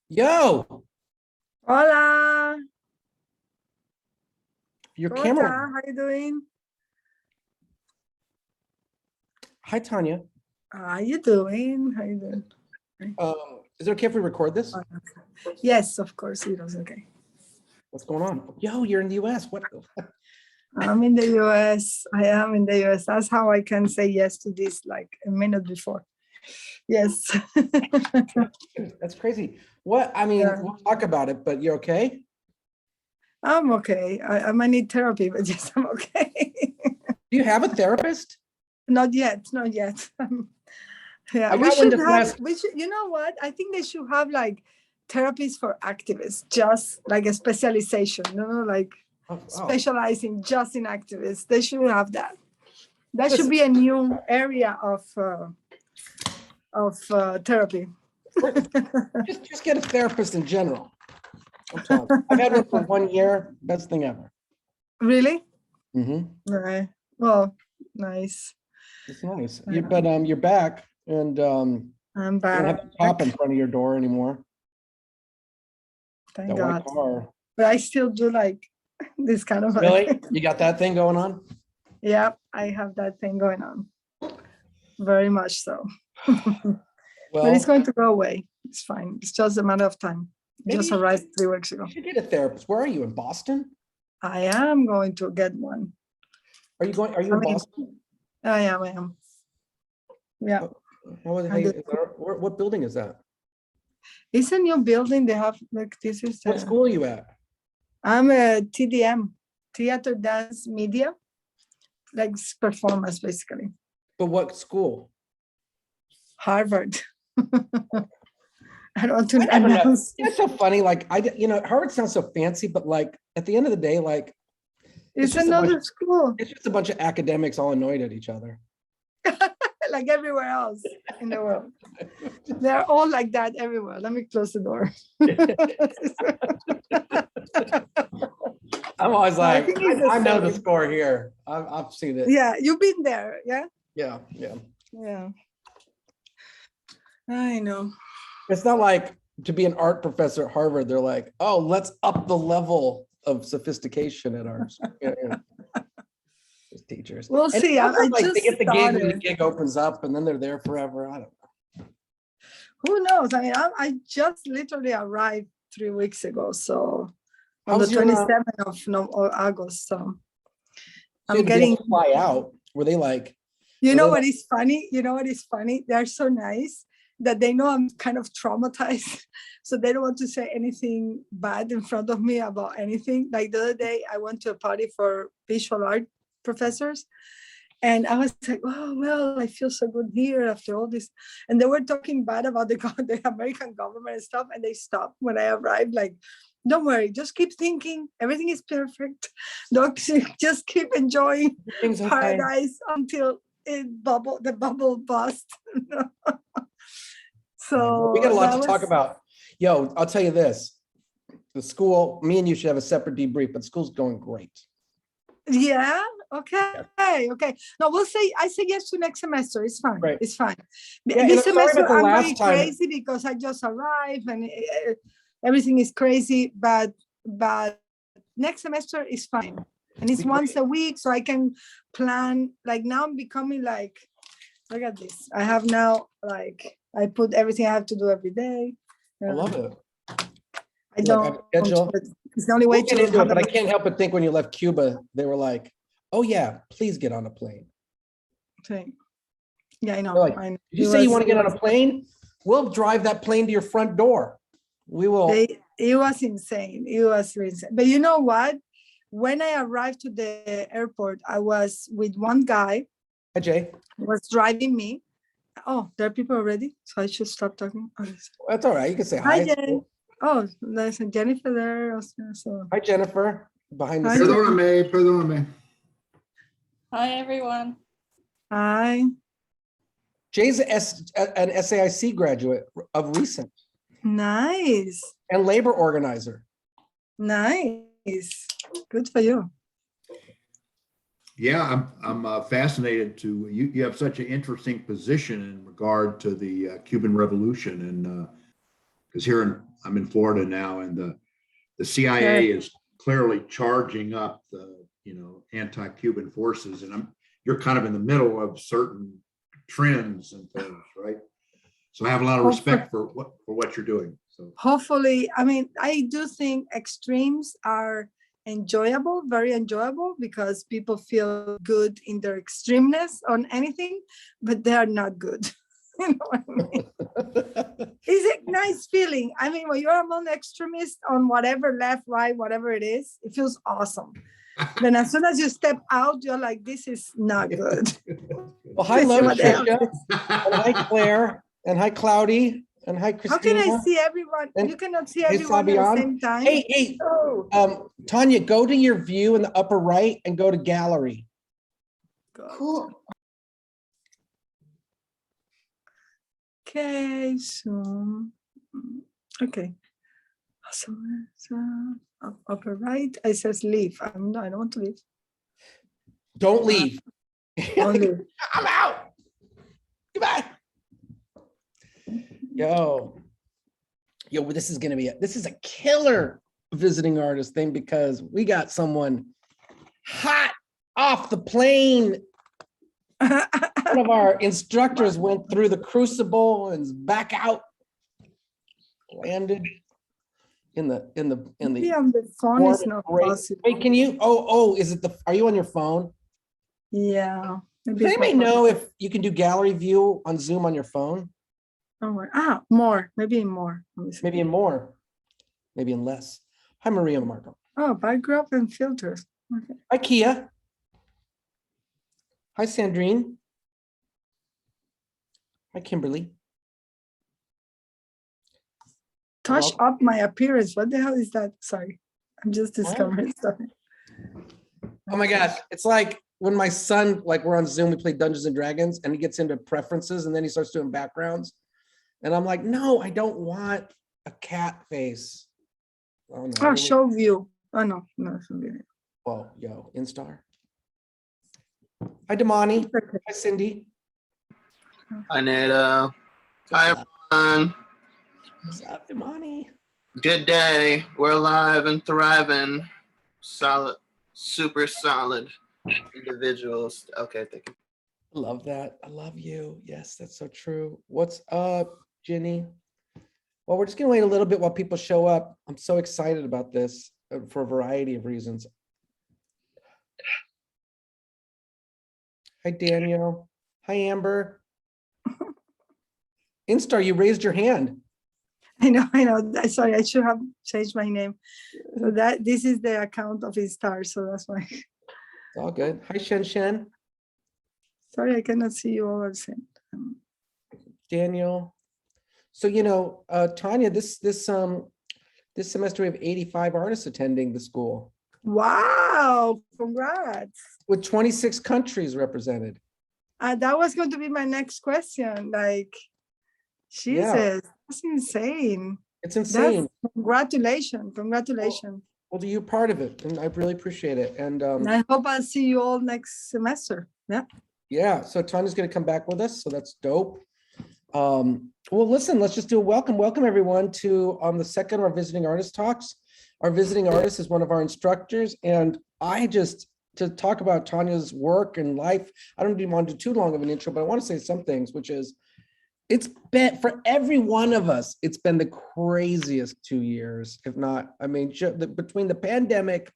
Yo, Hola, your ¿cómo camera. estás? How you doing? Hi, Tanya. How you doing? How you doing? Is it okay if we record this? Yes, of course it was okay. What's going on? Yo, you're in the US. What? I'm in the US. I am in the US. That's how I can say yes to this like a minute before. Yes. That's crazy. What? I mean, Yeah. we'll talk about it, but you're okay? I'm okay. I might need therapy, but yes, I'm okay. Do you have a therapist? Not yet, not yet. Yeah, I we got one should this have, last- you know what? I think they should have like therapies for activists, just like a specialization, like Oh. specializing just in activists. They should have that. That Listen. should be a new area of therapy. Just get a therapist in general. I'm telling you. I've had one for 1 year. Best thing ever. Really? Mm-hmm. Right. Well, nice. It's nice. Yeah. But you're back, and I'm you don't back. have the top in front of your door anymore. Thank That God. white car. But I still do like this kind of. Really? You got that thing going on? Yeah, I have that thing going on. Very much so. But Well, it's going to go away. It's fine. It's just a matter of time. Maybe Just you arrived 3 weeks ago. you should get a therapist. Where are you, in Boston? I am going to get one. Are you in Boston? I am. Yeah. What building is that? It's a new building. They have like this is. What school are you at? I'm a TDM, theater, dance, media, like performance basically. But what school? Harvard. I don't want to I don't know. announce. It's so funny. Like Harvard sounds so fancy, but like at the end of the day, like It's just another school, it's just a bunch of academics all annoyed at each other. like everywhere else in the world. They're all like that everywhere. Let me close the door. I'm always I like, think it's the I know the same. score here. I've seen it. Yeah, you've been there. Yeah. Yeah. Yeah. I know. It's not like to be an art professor at Harvard, they're like, oh, let's up the level of sophistication at ours. Teachers. We'll And see. it's also I like just they get the gig when the started. gig opens up and then they're there forever. I don't know. Who knows? I mean, I just literally arrived 3 weeks ago. So on How's the your, 27th of August. So so I'm did they getting. fly out? Were they like? You were know they what like- is funny? You know what is funny? They're so nice that they know I'm kind of traumatized. So they don't want to say anything bad in front of me about anything. Like the other day, I went to a party for visual art professors. And I was like, oh, well, I feel so good here after all this. And they were talking bad about the American government and stuff. And they stopped when I arrived, like, don't worry, just keep thinking. Everything is perfect. Don't just keep enjoying Things okay. paradise until the bubble bust. So we got a lot that to talk was- about. Yo, I'll tell you this. The school, me and you should have a separate debrief, but school's going great. Yeah. Okay. No, I say yes to next semester. It's fine. Right. It's fine. Yeah, and I'm This sorry semester about the I'm last going time. crazy because I just arrived and everything is crazy. But next semester is fine, and it's Be once great. a week, so I can plan. Like now, I'm becoming like, look at this. I have now like I put everything I have to do every day. I love it. I Like, don't. I have a schedule. But it's the only way We'll get to into it, have but I a can't help but think when you left Cuba, they were like, oh yeah, please get on a plane. thing. Yeah, I They're know. like, I know. you It say you was- want to it get on was- a plane? We'll drive that plane to your front door. We will. It was insane. It was really insane. But you know what? When I arrived to the airport, I was with one guy Hi, Jay. who was driving me. Oh, there are people already, so I should stop talking. Okay. That's all right. You can say Hi, hi. It's Jay. cool. Oh, there's a Jennifer there. Also, so. Hi, Jennifer. Behind the Hi, scenes. Jennifer. Perdóname. Hi, everyone. Hi. Jay's an SAIC graduate of recent Nice. and labor organizer. Nice. Good for you. Yeah, I'm fascinated to, you have such an interesting position in regard to the Cuban Revolution, and because I'm in Florida now, and the CIA is clearly charging up the, anti-Cuban forces, and you're kind of in the middle of certain trends and things, right? So I have a lot of respect for what you're doing. So Hopefully, I mean, I do think extremes are enjoyable, very enjoyable, because people feel good in their extremeness on anything, but they are not good. You know what I mean? It's a nice feeling. I mean, when you're among extremists on whatever, left, right, whatever it is, it feels awesome. Then as soon as you step out, you're like, this is not good. Well, hi, This is Lo, what Tricia, else and hi, Claire, and hi, Cloudy, and hi, How can Christina. I see everyone? And You cannot see hey, everyone at the Fabian. same time. Hey, Oh, Tanya, go to your view in the upper right and go to gallery. God. Cool. Okay, so okay. So upper right, it says leave. I don't want to leave. Don't leave. Don't leave. I'm out. Goodbye. Yo, this is a killer visiting artist thing, because we got someone hot off the plane. One of our instructors went through the crucible and is back out. Landed in the Maybe on the phone is not possible. Wait, can you? Are you on your phone? Yeah. Maybe Does it's anybody not know if you can do gallery view on Zoom on your phone? possible. More. Maybe in more. Let me see. Maybe in more, maybe in less. Hi, Maria Marco. Oh, backdrop and filters. Okay. Hi, Kia. Hi, Sandrine. Hi, Kimberly. Touch up my appearance. What the hell is that? Sorry. I'm just discovering stuff. Oh my gosh, it's like when my son, like we're on Zoom, we play Dungeons and Dragons, and he gets into preferences, and then he starts doing backgrounds. And I'm like, no, I don't want a cat face. Oh, no. Oh, show view. Oh, no. It's okay. Well, yo, Instar. Hi, Damani. Okay. Hi, Cindy. Hi, Nada. Hi, What's up? everyone. What's up, Damani? Good day. We're alive and thriving. Solid, super solid individuals. Okay, thank you. I love that. I love you. Yes, that's so true. What's up, Ginny? Well, we're just gonna wait a little bit while people show up. I'm so excited about this for a variety of reasons. Hi, Daniel. Hi, Amber. Instar, you raised your hand. I know. Sorry, I should have changed my name. So this is the account of Instar, so that's why. It's all good. Hi, Shen Shen. Sorry, I cannot see you all at the same time. Daniel. So, Tanya, this semester we have 85 artists attending the school Wow, congrats. with 26 countries represented. That was going to be my next question. Like, Jesus, that's insane. It's insane. Congratulations. Well, you're part of it, and I really appreciate it. And And I hope I'll see you all next semester. Yeah. yeah, so Tanya's going to come back with us, so that's dope. Well, listen, let's just do a welcome. Welcome everyone to the second of our visiting artist talks. Our visiting artist is one of our instructors, and to talk about Tanya's work and life, I don't even want to do too long of an intro, but I want to say some things, which is, it's been, for every one of us, it's been the craziest 2 years, if not, I mean, between the pandemic,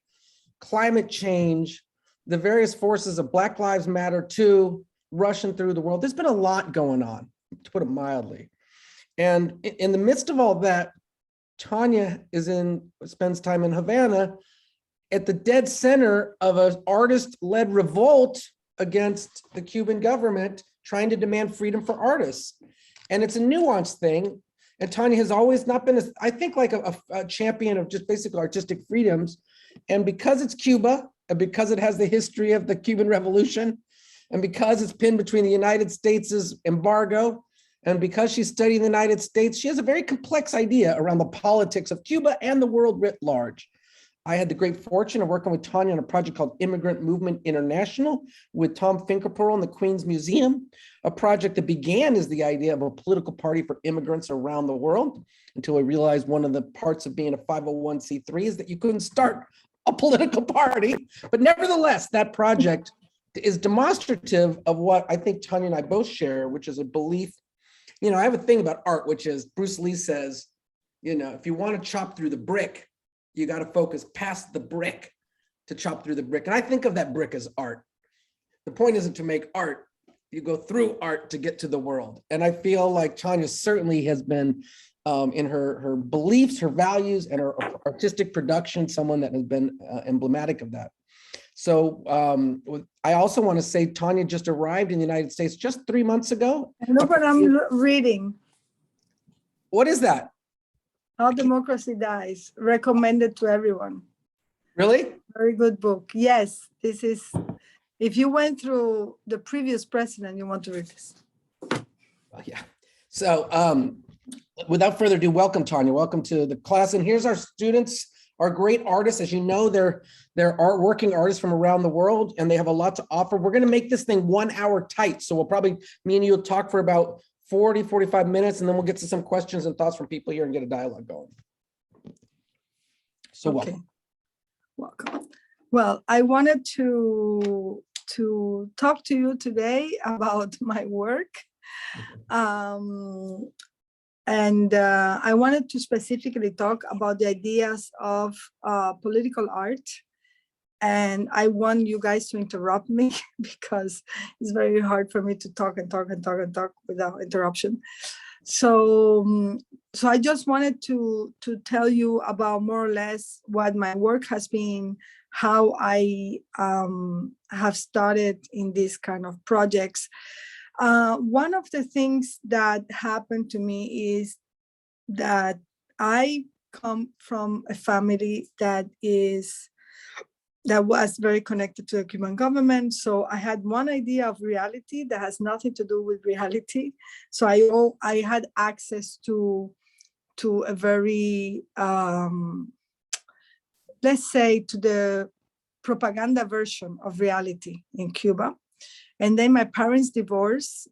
climate change, the various forces of Black Lives Matter too, rushing through the world. There's been a lot going on, to put it mildly. And in the midst of all that, Tania spends time in Havana at the dead center of an artist-led revolt against the Cuban government trying to demand freedom for artists. And it's a nuanced thing. And Tania has always not been, I think, like a champion of just basic artistic freedoms. And because it's Cuba, and because it has the history of the Cuban Revolution, and because it's pinned between the United States' embargo, and because she's studying the United States, she has a very complex idea around the politics of Cuba and the world writ large. I had the great fortune of working with Tania on a project called Immigrant Movement International with Tom Finkelpearl and the Queen's Museum, a project that began as the idea of a political party for immigrants around the world, until I realized one of the parts of being a 501c3 is that you couldn't start a political party. But nevertheless, that project is demonstrative of what I think Tania and I both share, which is a belief. I have a thing about art, which is Bruce Lee says, if you want to chop through the brick, you got to focus past the brick to chop through the brick. And I think of that brick as art. The point isn't to make art. You go through art to get to the world. And I feel like Tania certainly has been, in her beliefs, her values, and her artistic production, someone that has been emblematic of that. So I also want to say Tania just arrived in the United States just 3 months ago. I know what I'm reading. What is that? How Democracy Dies, recommended to everyone. Really? Very good book. Yes, this is, if you went through the previous president, you want to read this. Oh, yeah. So without further ado, welcome, Tania. Welcome to the class. And here's our students, our great artists. As you know, they're working artists from around the world, and they have a lot to offer. We're going to make this thing 1 hour tight. So me and you will talk for about 40, 45 minutes, and then we'll get to some questions and thoughts from people here and get a dialogue going. So welcome. Well, I wanted to talk to you today about my work. And I wanted to specifically talk about the ideas of political art. And I want you guys to interrupt me because it's very hard for me to talk without interruption. So I just wanted to tell you about more or less what my work has been, how I have started in these kind of projects. One of the things that happened to me is that I come from a family that was very connected to the Cuban government. So I had one idea of reality that has nothing to do with reality. So I had access to a very, let's say, to the propaganda version of reality in Cuba. And then my parents divorced,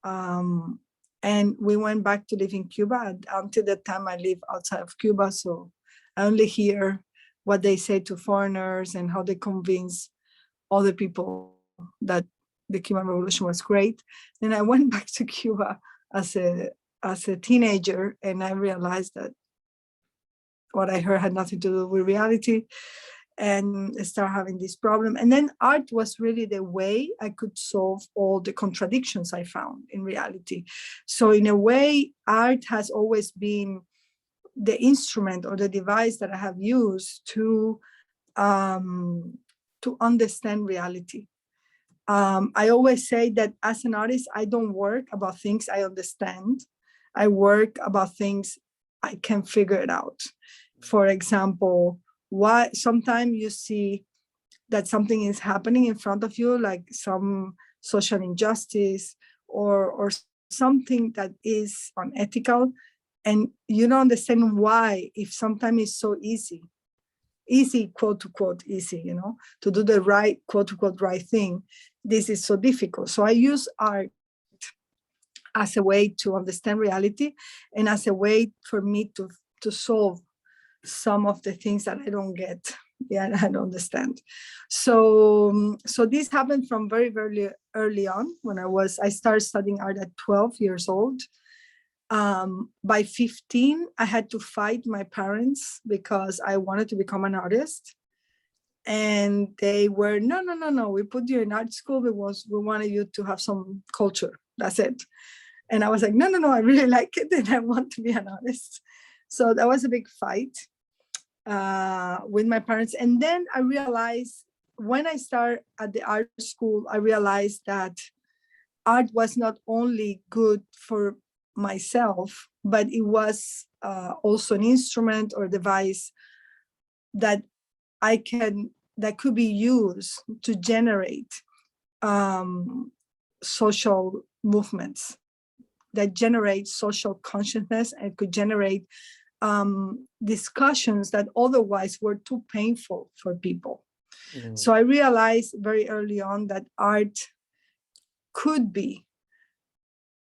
and we went back to live in Cuba. Until that time, I lived outside of Cuba, so I only hear what they say to foreigners and how they convince other people that the Cuban Revolution was great. Then I went back to Cuba as a teenager, and I realized that what I heard had nothing to do with reality, and start having this problem. And then art was really the way I could solve all the contradictions I found in reality. So in a way, art has always been the instrument or the device that I have used to understand reality. I always say that as an artist, I don't work about things I understand. I work about things I can figure it out. For example, why sometimes you see that something is happening in front of you, like some social injustice or something that is unethical, and you don't understand why, if sometimes it's so easy, quote unquote easy, to do the right, quote unquote right thing. This is so difficult. So I use art as a way to understand reality and as a way for me to solve some of the things that I don't get, I don't understand. So this happened from very, very early on when I started studying art at 12 years old. By 15, I had to fight my parents because I wanted to become an artist. And they were, no, we put you in art school because we wanted you to have some culture. That's it. And I was like, no, I really like it and I want to be an artist. So that was a big fight with my parents. And then I realized when I started at the art school, I realized that art was not only good for myself, but it was also an instrument or device that that could be used to generate social movements, that generate social consciousness, and could generate discussions that otherwise were too painful for people. So I realized very early on that art could be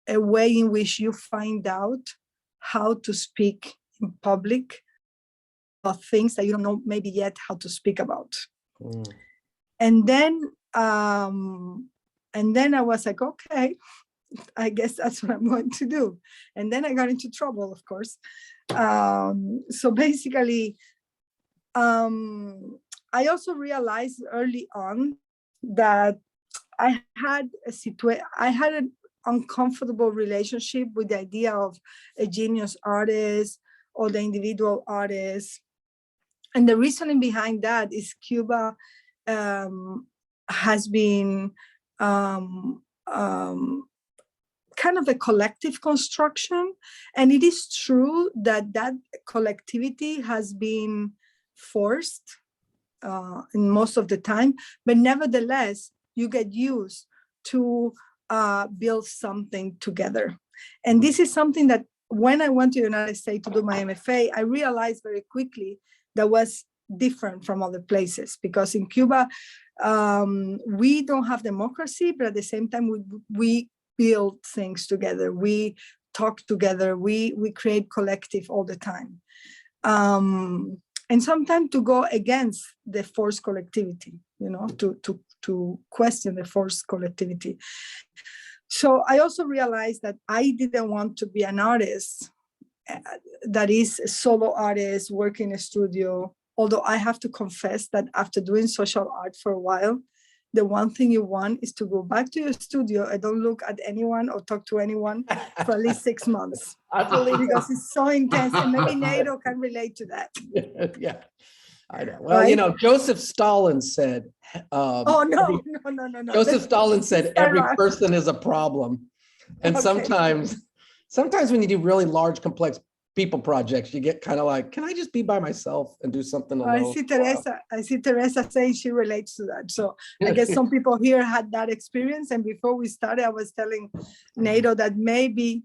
a way in which you find out how to speak in public about things that you don't know maybe yet how to speak about. And then I was like, okay, I guess that's what I'm going to do. And then I got into trouble, of course. So basically, I also realized early on that I had an uncomfortable relationship with the idea of a genius artist or the individual artist. And the reasoning behind that is Cuba has been kind of a collective construction. And it is true that that collectivity has been forced in most of the time, but nevertheless, you get used to build something together. And this is something that when I went to the United States to do my MFA, I realized very quickly that was different from other places, because in Cuba, we don't have democracy, but at the same time, we build things together. We talk together. We create collective all the time. And sometimes to go against the forced collectivity, to question the forced collectivity. So I also realized that I didn't want to be an artist that is a solo artist working in a studio. Although I have to confess that after doing social art for a while, the one thing you want is to go back to your studio and don't look at anyone or talk to anyone for at least 6 months. I believe because it's so intense, and maybe NATO can relate to that. Yeah, I know. Well, Right? Joseph Stalin said. No. Joseph Stalin said every right. person is a problem, and Okay. sometimes when you do really large, complex people projects, you get kind of like, can I just be by myself and do something alone? I see Teresa saying she relates to that. So I guess some people here had that experience. And before we started, I was telling NATO that maybe,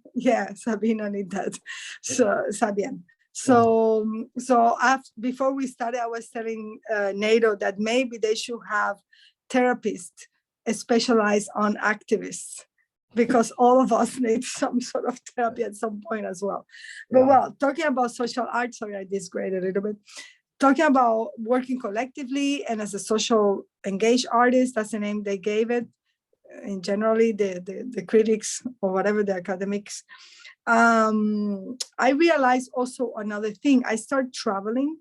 Sabina need that. So Sabian. So before we started, I was telling NATO that maybe they should have therapists specialized on activists, because all of us need some sort of therapy at some point as well. But well, talking about social art, sorry, I digressed a little bit. Talking about working collectively and as a social engaged artist, that's the name they gave it. And generally, the critics or whatever, the academics. I realized also another thing. I started traveling.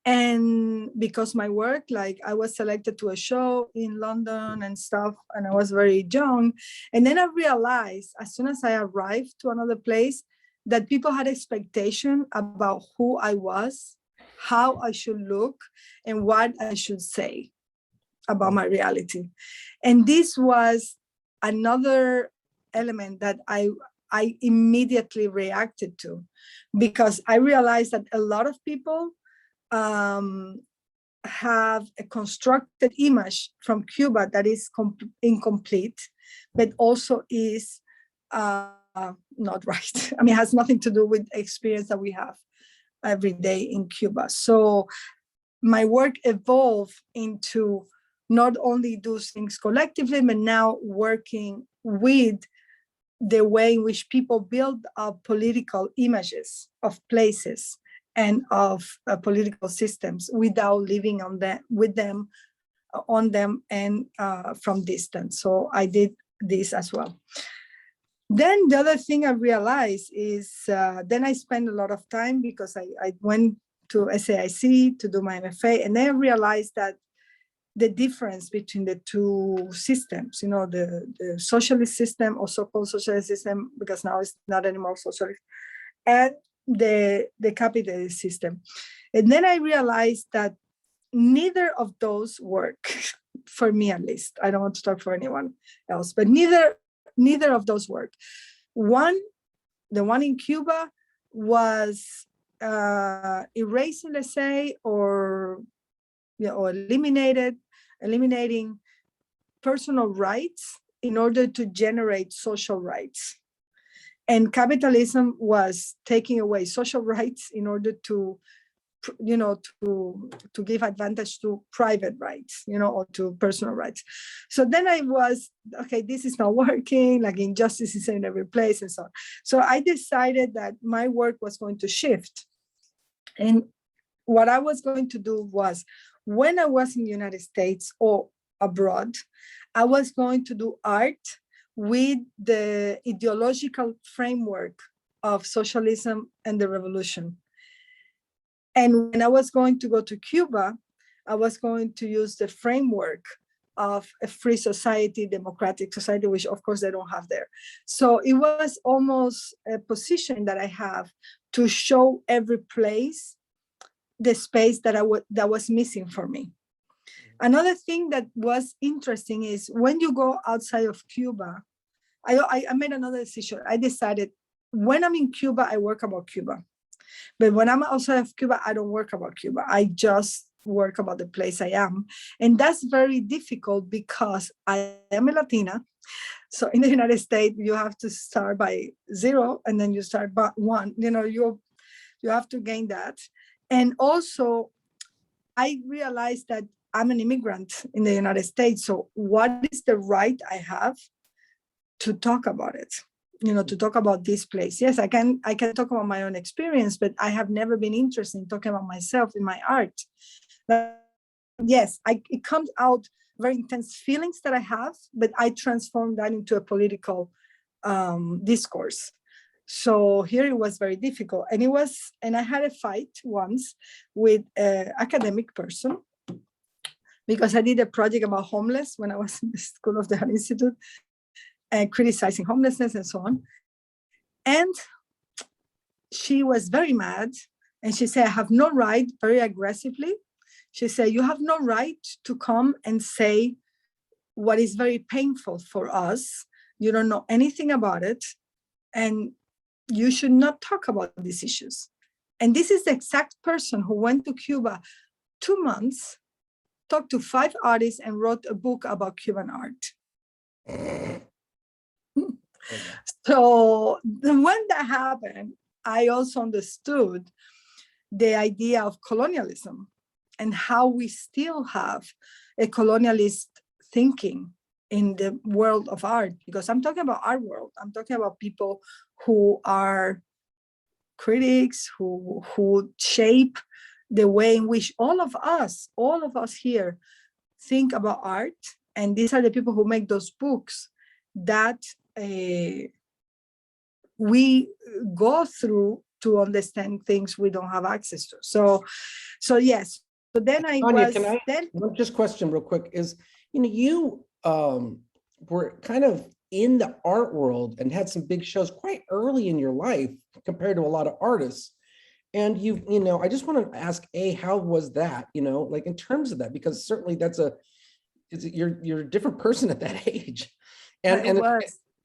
And because my work, like I was selected to a show in London and stuff, and I was very young. And then I realized as soon as I arrived to another place that people had expectation about who I was, how I should look, and what I should say about my reality. And this was another element that I immediately reacted to, because I realized that a lot of people have a constructed image from Cuba that is incomplete, but also is not right. I mean, it has nothing to do with the experience that we have every day in Cuba. So my work evolved into not only do things collectively, but now working with the way in which people build up political images of places and of political systems without living on them, and from distance. So I did this as well. Then the other thing I realized is, then I spent a lot of time, because I went SAIC to do my MFA, and then I realized that the difference between the two systems, the socialist system or so-called socialist system, because now it's not anymore socialist, and the capitalist system. And then I realized that neither of those work for me, at least. I don't want to talk for anyone else, but neither of those work. The one in Cuba was erasing, let's say, or eliminating personal rights in order to generate social rights. And capitalism was taking away social rights in order to give advantage to private rights, or to personal rights. So then I was, okay, this is not working, like injustice is in every place and so on. So I decided that my work was going to shift. And what I was going to do was, when I was in the United States or abroad, I was going to do art with the ideological framework of socialism and the revolution. And when I was going to go to Cuba, I was going to use the framework of a free society, democratic society, which of course they don't have there. So it was almost a position that I have to show every place the space that was missing for me. Another thing that was interesting is when you go outside of Cuba, I made another decision. I decided when I'm in Cuba, I work about Cuba. But when I'm outside of Cuba, I don't work about Cuba. I just work about the place I am. And that's very difficult because I am a Latina. So in the United States, you have to start by 0 and then you start by 1. You have to gain that. And also, I realized that I'm an immigrant in the United States. So what is the right I have to talk about it? To talk about this place. Yes, I can talk about my own experience, but I have never been interested in talking about myself in my art. But yes, it comes out very intense feelings that I have, but I transform that into a political discourse. So here it was very difficult. And I had a fight once with an academic person because I did a project about homeless when I was in the School of the Art Institute, and criticizing homelessness and so on. And she was very mad. And she said, I have no right, very aggressively. She said, you have no right to come and say what is very painful for us. You don't know anything about it. And you should not talk about these issues. And this is the exact person who went to Cuba 2 months, talked to 5 artists, and wrote a book about Cuban art. So when that happened, I also understood the idea of colonialism and how we still have a colonialist thinking in the world of art, because I'm talking about our world. I'm talking about people who are critics, who shape the way in which all of us here think about art. And these are the people who make those books that we go through to understand things we don't have access to. So yes. So then Tania, one just question real quick is, you were kind of in the art world and had some big shows quite early in your life compared to a lot of artists. And I just want to ask, how was that, like in terms of that, because certainly you're a different person at that age. And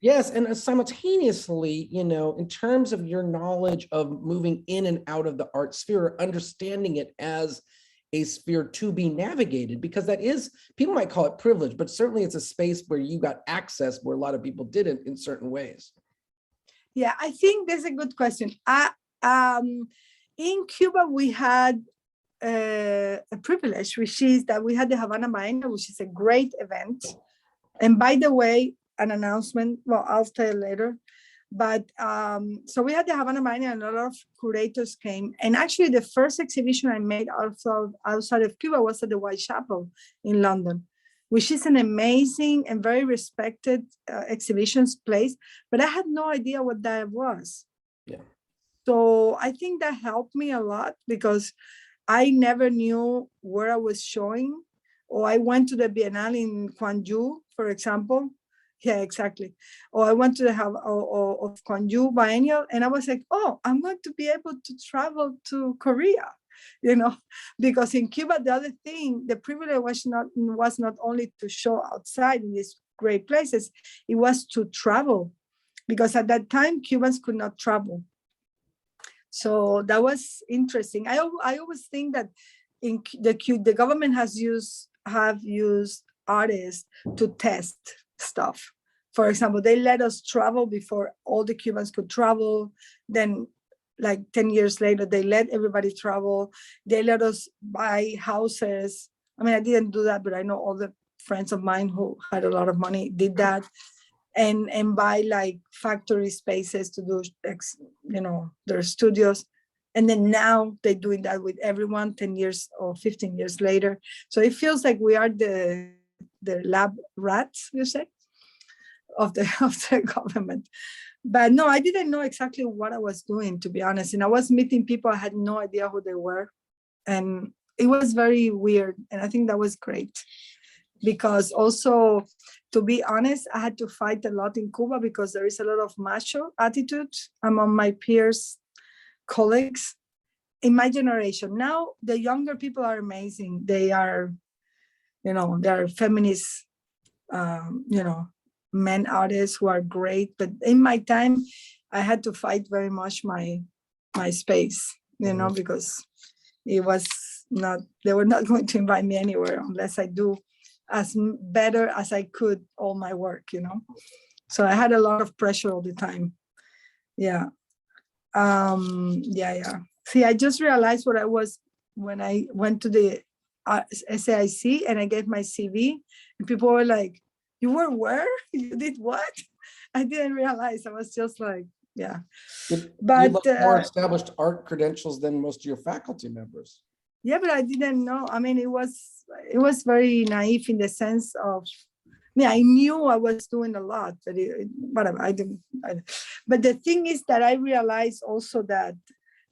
yes, and simultaneously, in terms of your knowledge of moving in and out of the art sphere, understanding it as a sphere to be navigated, because that is, people might call it privilege, but certainly it's a space where you got access where a lot of people didn't in certain ways. Yeah, I think that's a good question. In Cuba, we had a privilege, which is that we had the Havana Biennial, which is a great event. And by the way, an announcement, well, I'll tell later. But so we had the Havana Biennial and a lot of curators came. And actually the first exhibition I made outside of Cuba was at the Whitechapel in London, which is an amazing and very respected exhibitions place. But I had no idea what that was. Yeah. So I think that helped me a lot because I never knew where I was showing. Or I went to the Biennial in Gwangju, for example. Yeah, exactly. Or I went to the of Gwangju Biennial, and I was like, oh, I'm going to be able to travel to Korea, because in Cuba, the other thing, the privilege was not only to show outside in these great places, it was to travel, because at that time Cubans could not travel. So that was interesting. I always think that in the government have used artists to test stuff. For example, they let us travel before all the Cubans could travel. Then like 10 years later, they let everybody travel. They let us buy houses. I mean, I didn't do that, but I know all the friends of mine who had a lot of money did that, and buy like factory spaces to do, their studios. And then now they're doing that with everyone 10 years or 15 years later. So it feels like we are the lab rats, you say, of the government. But no, I didn't know exactly what I was doing, to be honest. And I was meeting people, I had no idea who they were. And it was very weird. And I think that was great. Because also, to be honest, I had to fight a lot in Cuba because there is a lot of macho attitude among my peers, colleagues in my generation. Now, the younger people are amazing. They are, they are feminist, men artists who are great. But in my time, I had to fight very much my space, because it was not, they were not going to invite me anywhere unless I do as better as I could all my work, So I had a lot of pressure all the time. Yeah. See, I just realized what I was when I went to the SAIC and I gave my CV, and people were like, you were where? You did what? I didn't realize. I was just like, yeah. But you look more established art credentials than most of your faculty members. Yeah, but I didn't know. I mean, it was very naive in the sense of, I knew I was doing a lot, but whatever, I didn't. But the thing is that I realized also that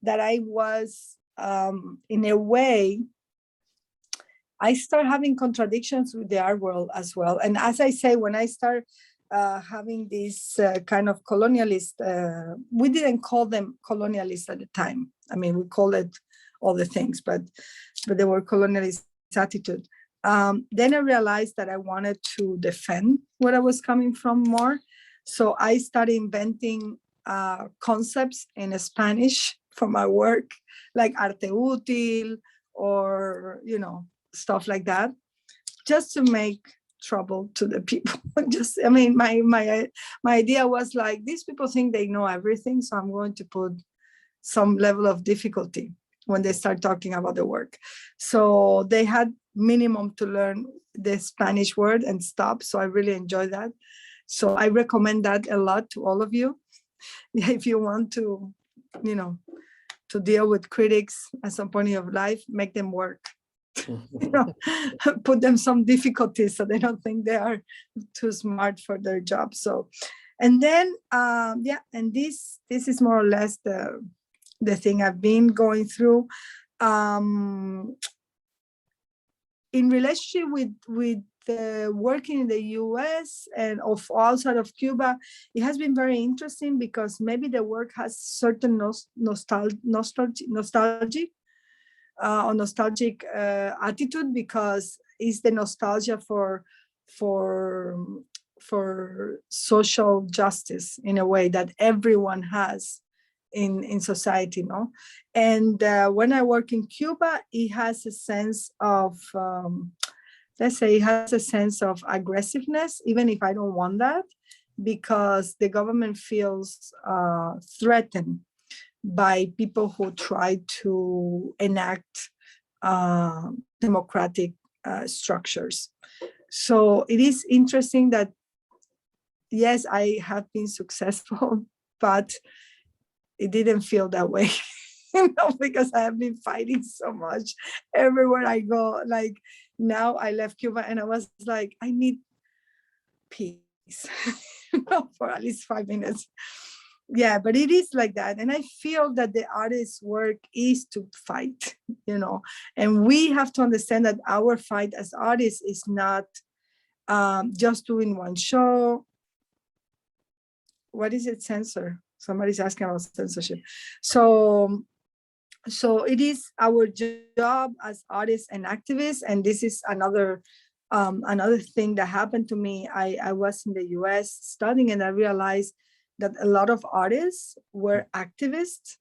I was, in a way, I start having contradictions with the art world as well. And as I say, when I start having this kind of colonialist, we didn't call them colonialists at the time. I mean, we call it all the things, but they were colonialist attitude. Then I realized that I wanted to defend where I was coming from more. So I started inventing concepts in Spanish for my work, like arte útil or, stuff like that, just to make trouble to the people. My idea was like, these people think they know everything, so I'm going to put some level of difficulty when they start talking about the work. So they had minimum to learn the Spanish word and stop. So I really enjoy that. So I recommend that a lot to all of you. If you want to, to deal with critics at some point of life, make them work. Put them some difficulties so they don't think they are too smart for their job. So, and then, and this is more or less the thing I've been going through. In relationship with working in the US and outside of Cuba, it has been very interesting because maybe the work has certain nostalgic attitude, because it's the nostalgia for social justice in a way that everyone has in society, And when I work in Cuba, it has a sense of, let's say, it has a sense of aggressiveness, even if I don't want that, because the government feels threatened by people who try to enact democratic structures. So it is interesting that, yes, I have been successful, but it didn't feel that way, because I have been fighting so much everywhere I go. Like now I left Cuba and I was like, I need peace for at least 5 minutes. Yeah, but it is like that. And I feel that the artist's work is to fight, and we have to understand that our fight as artists is not just doing one show. What is it, censor? Somebody's asking about censorship. So it is our job as artists and activists. And this is another thing that happened to me. I was in the US studying, and I realized that a lot of artists were activists,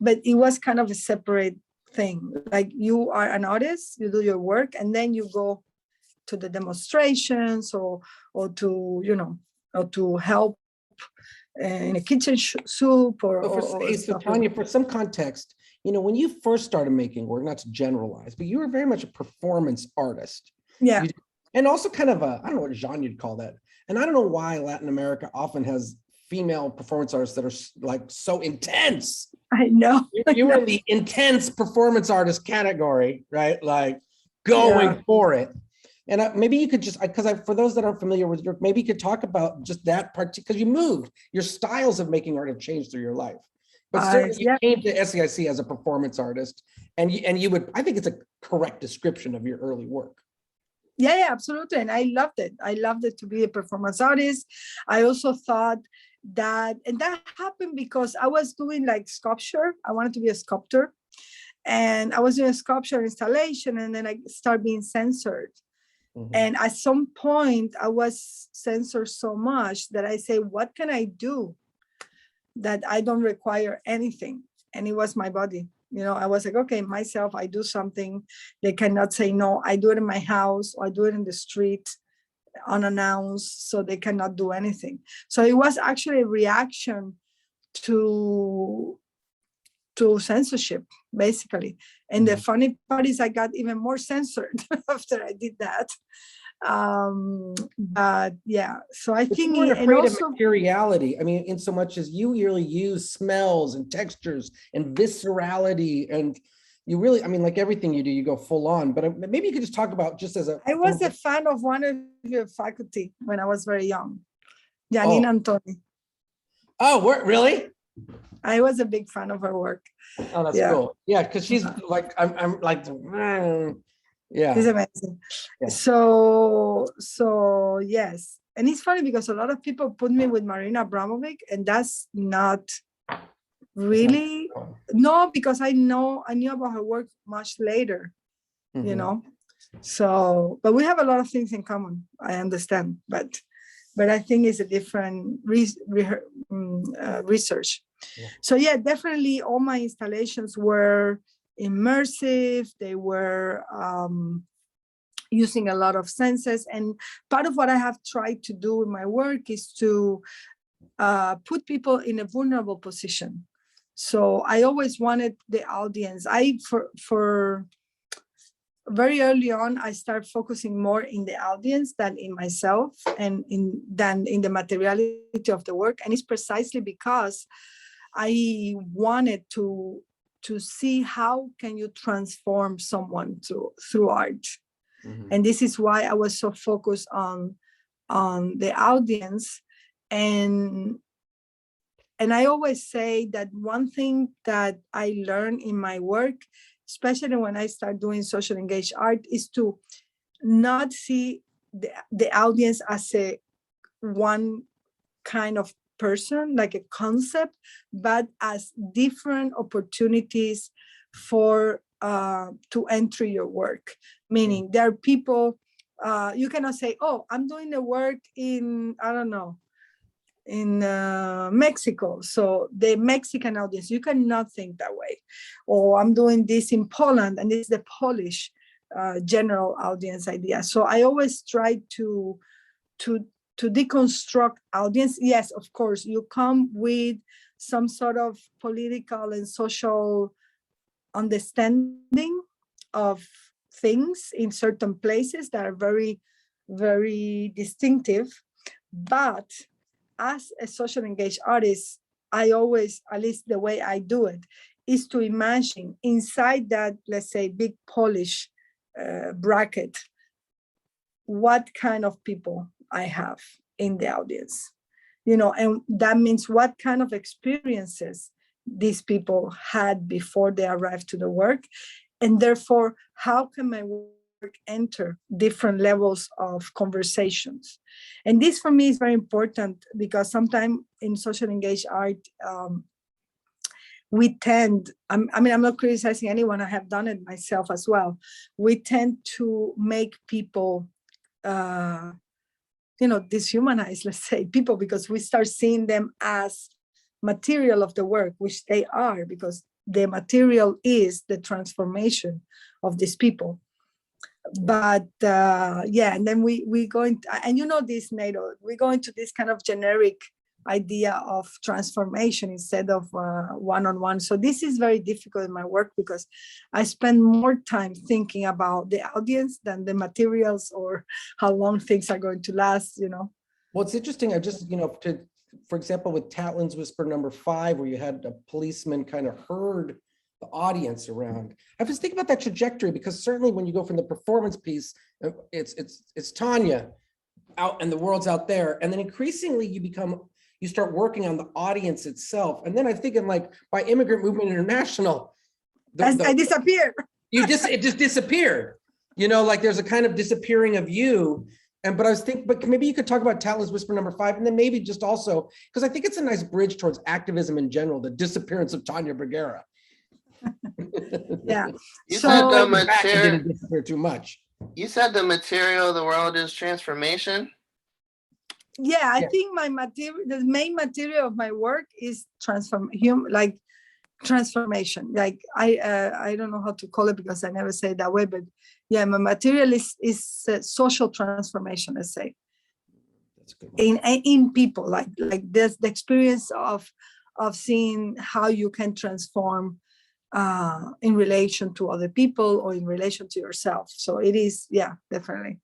but it was kind of a separate thing. Like, you are an artist, you do your work, and then you go to the demonstrations or to help in a kitchen soup or So stuff like Tania, for some context, when you first started making work, not to generalize, but you were very much a performance artist. Yeah. And also kind of I don't know what genre you'd call that. And I don't know why Latin America often has female performance artists that are like so intense. I know. You were in the intense performance artist category, right? Like going for it. And maybe you could just, because for those that aren't familiar with your, maybe you could talk about just that part, because you moved, your styles of making art have changed through your life. But certainly you came to SAIC as a performance artist, and you would, I think it's a correct description of your early work. Yeah, absolutely. And I loved it. I loved it to be a performance artist. I also thought that, and that happened because I was doing like sculpture. I wanted to be a sculptor. And I was doing a sculpture installation, and then I started being censored. Mm-hmm. And at some point, I was censored so much that I say, what can I do that I don't require anything? And it was my body. I was like, okay, myself, I do something. They cannot say no. I do it in my house, or I do it in the street unannounced, so they cannot do anything. So it was actually a reaction to censorship, basically. And the funny part is I got even more censored after I did that. But yeah, so I think you weren't afraid of materiality. I mean, in so much as you really use smells and textures and viscerality, and you really, I mean, like everything you do, you go full on. But maybe you could just talk about just as a. I was a fan of one of your faculty when I was very young, Janine Antoni. Oh, really? I was a big fan of her work. Oh, that's cool. Yeah, because she's like, I'm like, yeah. It's amazing. Yeah. So yes. And it's funny because a lot of people put me with Marina Abramovic, and that's not really, no, because I knew about her work much later, So, but we have a lot of things in common, I understand, but I think it's a different research. Yeah. So yeah, definitely all my installations were immersive. They were using a lot of senses. And part of what I have tried to do in my work is to put people in a vulnerable position. So I always wanted the audience. For very early on, I started focusing more in the audience than in myself and than in the materiality of the work. And it's precisely because I wanted to see how can you transform someone through art. Mm-hmm. And this is why I was so focused on the audience. And I always say that one thing that I learned in my work, especially when I start doing social engaged art, is to not see the audience as a one kind of person, like a concept, but as different opportunities for to enter your work. Meaning there are people, you cannot say, oh, I'm doing the work in, I don't know, in Mexico, so the Mexican audience, you cannot think that way. Or I'm doing this in Poland, and this is the Polish general audience idea. So I always try to deconstruct audience. Yes, of course, you come with some sort of political and social understanding of things in certain places that are very, very distinctive. But as a social engaged artist, I always, at least the way I do it, is to imagine inside that, let's say, big Polish bracket, what kind of people I have in the audience. and that means what kind of experiences these people had before they arrived to the work. And therefore, how can my work enter different levels of conversations? And this for me is very important because sometimes in social engaged art, we tend, I'm not criticizing anyone, I have done it myself as well. We tend to make people, deshumanize, let's say, people, because we start seeing them as material of the work, which they are, because the material is the transformation of these people. But and then we go into, and this, NATO, we go into this kind of generic idea of transformation instead of one-on-one. So this is very difficult in my work because I spend more time thinking about the audience than the materials or how long things are going to last, Well, it's interesting. I just, for example, with Tatlin's Whisper #5, where you had a policeman kind of herd the audience around. I was thinking about that trajectory because certainly when you go from the performance piece, it's Tania out and the world's out there. And then increasingly you start working on the audience itself. And then I'm thinking like by Immigrant Movement International, I disappear. It just disappeared. Like there's a kind of disappearing of you. But I was thinking, but maybe you could talk about Tatlin's Whisper #5, and then maybe just also, because I think it's a nice bridge towards activism in general, the disappearance of Tania Bruguera. Yeah. You So- said the It didn't material. disappear too much. You said the material of the world is transformation. Yeah, I Yeah. think the main material of my work is transformation. Like I don't know how to call it because I never say it that way, but yeah, my material is social transformation, let's say, That's a good one. in people, like there's the experience of seeing how you can transform in relation to other people or in relation to yourself. So it is, yeah, definitely.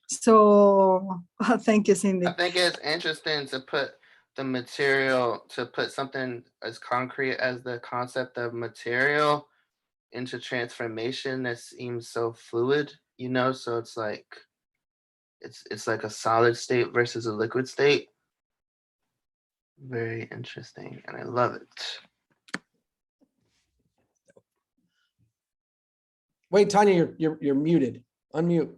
So thank you, Cindy. I think it's interesting to put something as concrete as the concept of material into transformation that seems so fluid, so it's like it's like a solid state versus a liquid state. Very interesting, and I love it. Wait, Tania, you're muted. Unmute.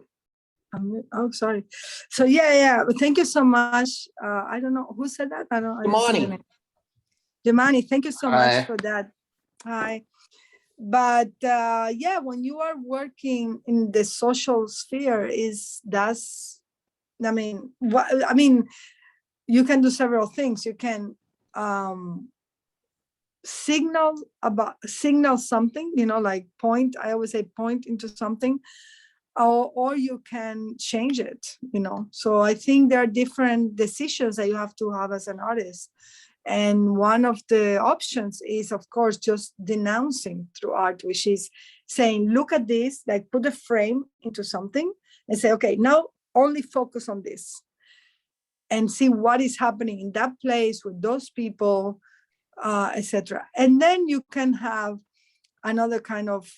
Oh, sorry. So yeah. Thank you so much. I don't know who said that. I didn't see the name. Jamani, thank you so Hi. much for that. Hi. But yeah, when you are working in the social sphere, you can do several things. You can signal something, like point. I always say point into something. Or you can change it, So I think there are different decisions that you have to have as an artist. And one of the options is, of course, just denouncing through art, which is saying, look at this, like put a frame into something and say, okay, now only focus on this and see what is happening in that place with those people, etc. And then you can have another kind of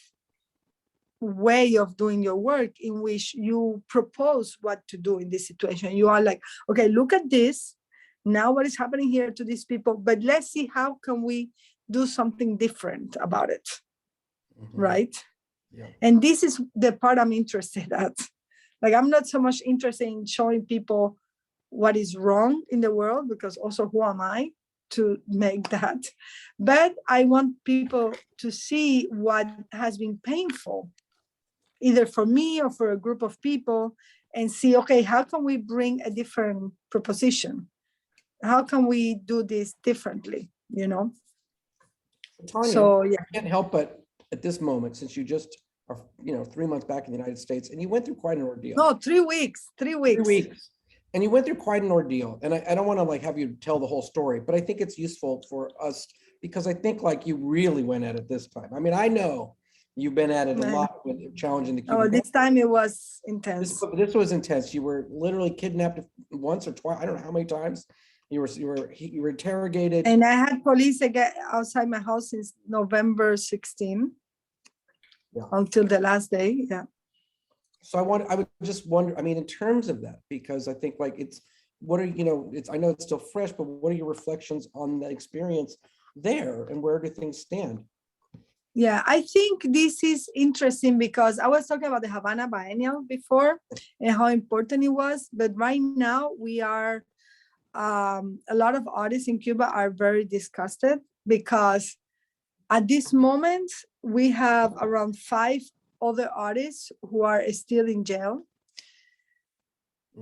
way of doing your work in which you propose what to do in this situation. You are like, okay, look at this. Now what is happening here to these people, but let's see how can we do something different about it, right? Yeah. And this is the part I'm interested at. Like, I'm not so much interested in showing people what is wrong in the world, because also who am I to make that? But I want people to see what has been painful, either for me or for a group of people, and see, okay, how can we bring a different proposition? How can we do this differently, Tania, So, yeah. I can't help but at this moment, since you just are, 3 months back in the United States, and you went through quite an ordeal. No, 3 weeks. 3 weeks. 3 weeks. And you went through quite an ordeal. And I don't want to have you tell the whole story, but I think it's useful for us because I think you really went at it this time. I mean, I know you've been at it a lot with challenging the Cuban. This time it was intense. This was intense. You were literally kidnapped once or twice. I don't know how many times. You were interrogated. And I had police outside my house since November 16 until the last day. Yeah. So I would just wonder, I mean, in terms of that, because I think what are, I know it's still fresh, but what are your reflections on the experience there and where do things stand? Yeah, I think this is interesting because I was talking about the Havana Biennial before and how important it was. But right now we are, a lot of artists in Cuba are very disgusted because at this moment we have around 5 other artists who are still in jail.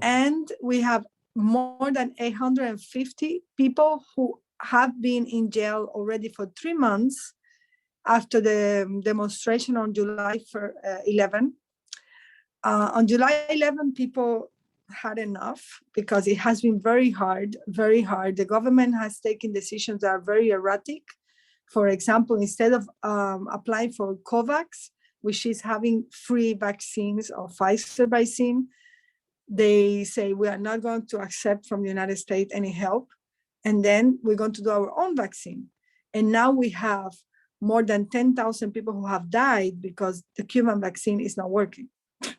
And we have more than 850 people who have been in jail already for 3 months after the demonstration on July 11. On July 11, people had enough because it has been very hard, very hard. The government has taken decisions that are very erratic. For example, instead of applying for COVAX, which is having free vaccines or Pfizer vaccine, they say we are not going to accept from the United States any help. And then we're going to do our own vaccine. And now we have more than 10,000 people who have died because the Cuban vaccine is not working.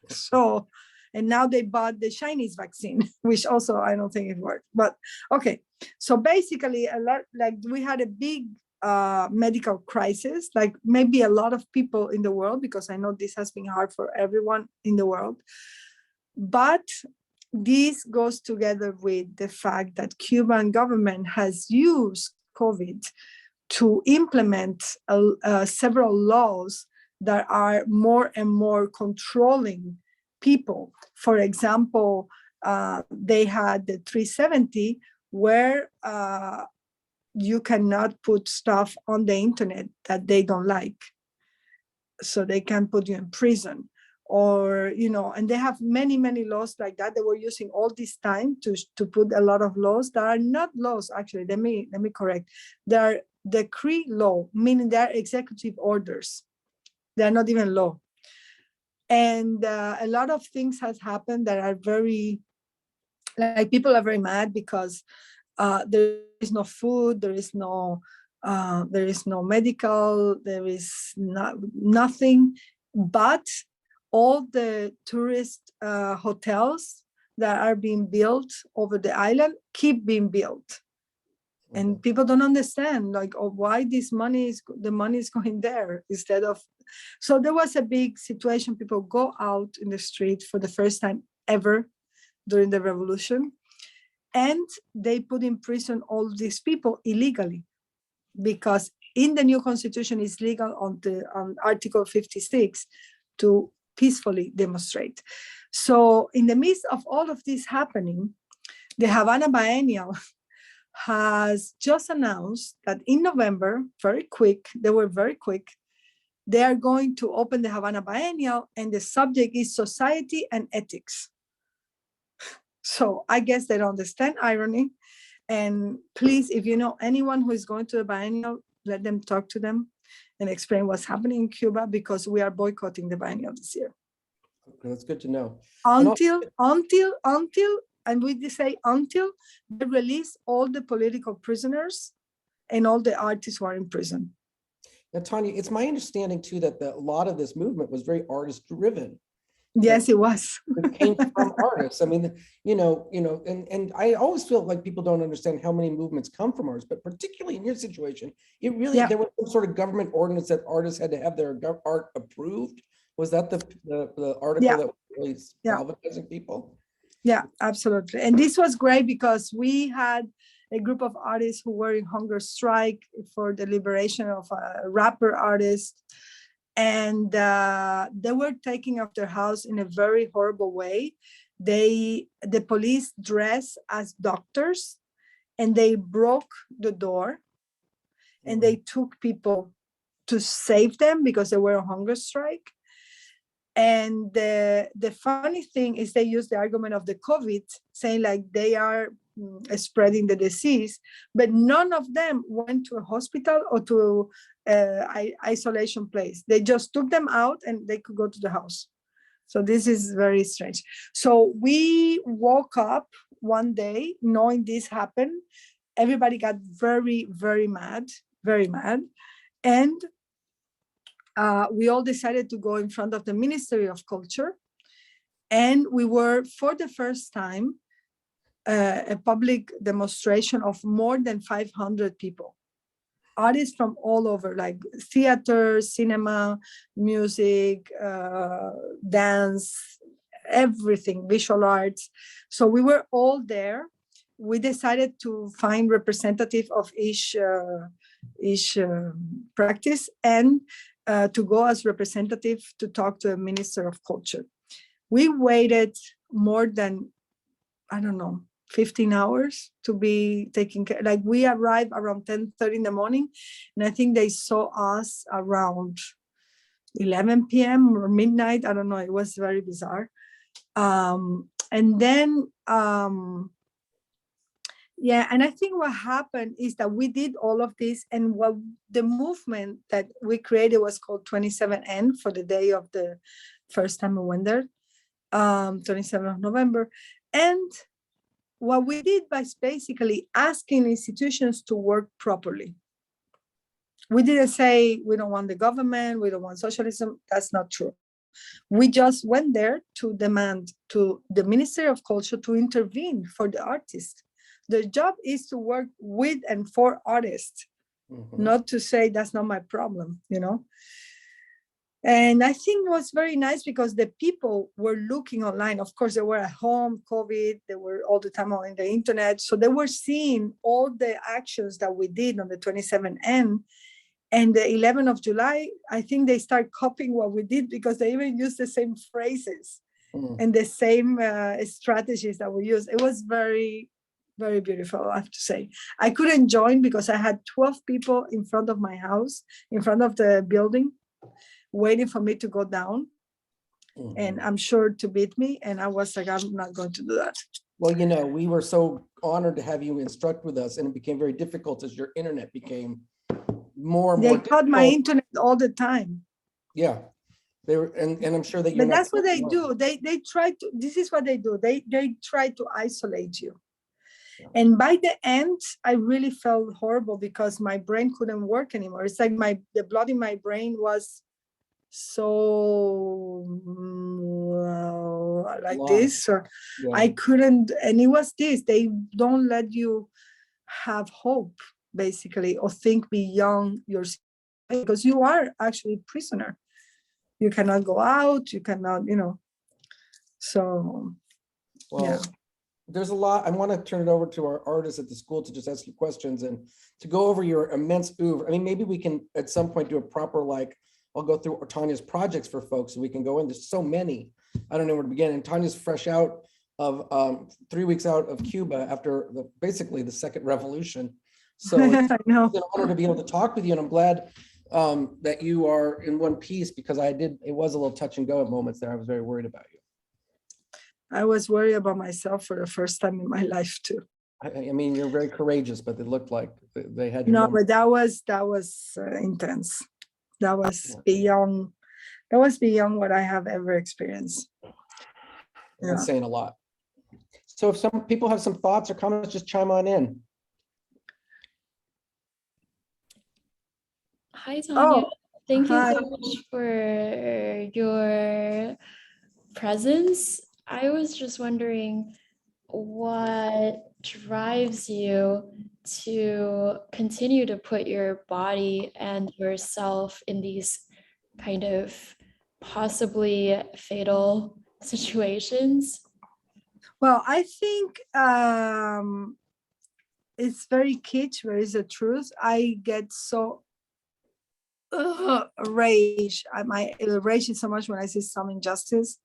So, and now they bought the Chinese vaccine, which also I don't think it worked. But okay, so basically a lot, like we had a big medical crisis, like maybe a lot of people in the world, because I know this has been hard for everyone in the world. But this goes together with the fact that Cuban government has used COVID to implement several laws that are more and more controlling people. For example, they had the 370 where you cannot put stuff on the internet that they don't like. So they can put you in prison. Or, and they have many, many laws like that. They were using all this time to put a lot of laws that are not laws, actually. Let me correct. They are decree law, meaning they are executive orders. They're not even law. And a lot of things has happened that are very, like people are very mad because there is no food, there is no medical, there is nothing, but all the tourist hotels that are being built over the island keep being built. And people don't understand, like, why the money is going there instead of. So there was a big situation. People go out in the street for the first time ever during the revolution, and they put in prison all these people illegally, because in the new constitution it's legal on Article 56 to peacefully demonstrate. So in the midst of all of this happening, the Havana Biennial has just announced that in November, they were very quick, they are going to open the Havana Biennial, and the subject is society and ethics. So I guess they don't understand irony. And please, if you know anyone who is going to the Biennial, let them talk to them and explain what's happening in Cuba, because we are boycotting the Biennial this year. Okay, that's good to know. Until, and we just say until they release all the political prisoners and all the artists who are in prison. Now, Tania, it's my understanding too that a lot of this movement was very artist driven. Yes, it was. It came from artists. I mean, and I always feel like people don't understand how many movements come from artists, but particularly in your situation, it really, there was some sort of government ordinance that artists had to have their art approved. Was that the article that was really galvanizing people? Yeah, absolutely. And this was great because we had a group of artists who were in hunger strike for the liberation of a rapper artist. And they were taking off their house in a very horrible way. The police dressed as doctors and they broke the door and they took people to save them because they were on hunger strike. And the funny thing is they used the argument of the COVID, saying like they are spreading the disease, but none of them went to a hospital or to isolation place. They just took them out and they could go to the house. So this is very strange. So we woke up one day knowing this happened. Everybody got very, very mad, very mad. And we all decided to go in front of the Ministry of Culture. And we were, for the first time, a public demonstration of more than 500 people, artists from all over, like theater, cinema, music, dance, everything, visual arts. So we were all there. We decided to find representative of each practice and to go as representative to talk to the Minister of Culture. We waited more than, I don't know, 15 hours to be taken care. Like we arrived around 10:30 in the morning, and I think they saw us around 11 p.m. or midnight. I don't know. It was very bizarre. And then, yeah, and I think what happened is that we did all of this, and what the movement that we created was called 27N for the day of the first time we went there, 27th of November. And what we did was basically asking institutions to work properly. We didn't say we don't want the government, we don't want socialism. That's not true. We just went there to demand to the Ministry of Culture to intervene for the artists. The job is to work with and for artists, not to say that's not my problem, you know? And I think it was very nice because the people were looking online. Of course, they were at home, COVID, they were all the time on the internet. So they were seeing all the actions that we did on the 27N. And the 11th of July, I think they start copying what we did because they even used the same phrases and the same strategies that we used. It was very, very beautiful, I have to say. I couldn't join because I had 12 people in front of my house, in front of the building, waiting for me to go down, and I'm sure to beat me. And I was like, I'm not going to do that. Well, you know, we were so honored to have you instruct with us, and it became very difficult as your internet became more and more. They cut my internet all the time. Yeah, they were, and I'm sure that you're. But that's what they do. They try to. This is what they do. They try to isolate you. Yeah. And by the end, I really felt horrible because my brain couldn't work anymore. It's like the blood in my brain was so like this, or I couldn't, and it was this, they don't let you have hope basically, or think beyond yourself, because you are actually a prisoner. You cannot go out, you cannot, you know. So well, there's a lot. I want to turn it over to our artists at the school to just ask you questions and to go over your immense oeuvre. I mean, maybe we can at some point do a proper, like, I'll go through Tania's projects for folks so we can go in. There's so many. I don't know where to begin. And Tania's fresh out of 3 weeks out of Cuba after basically the second revolution. So it's an honor to be able to talk with you. And I'm glad that you are in one piece, because it was a little touch and go at moments there. I was very worried about you. I was worried about myself for the first time in my life too. I mean, you're very courageous, but it looked like they had your number. But that was intense. That was beyond what I have ever experienced. That's saying a lot. So if some people have some thoughts or comments, just chime on in. Hi, Tania. Thank you so much for your presence. I was just wondering what drives you to continue to put your body and yourself in these kind of possibly fatal situations? Well, I think it's very kitsch, but it's the truth. I get so rage. My rage is so much when I see some injustice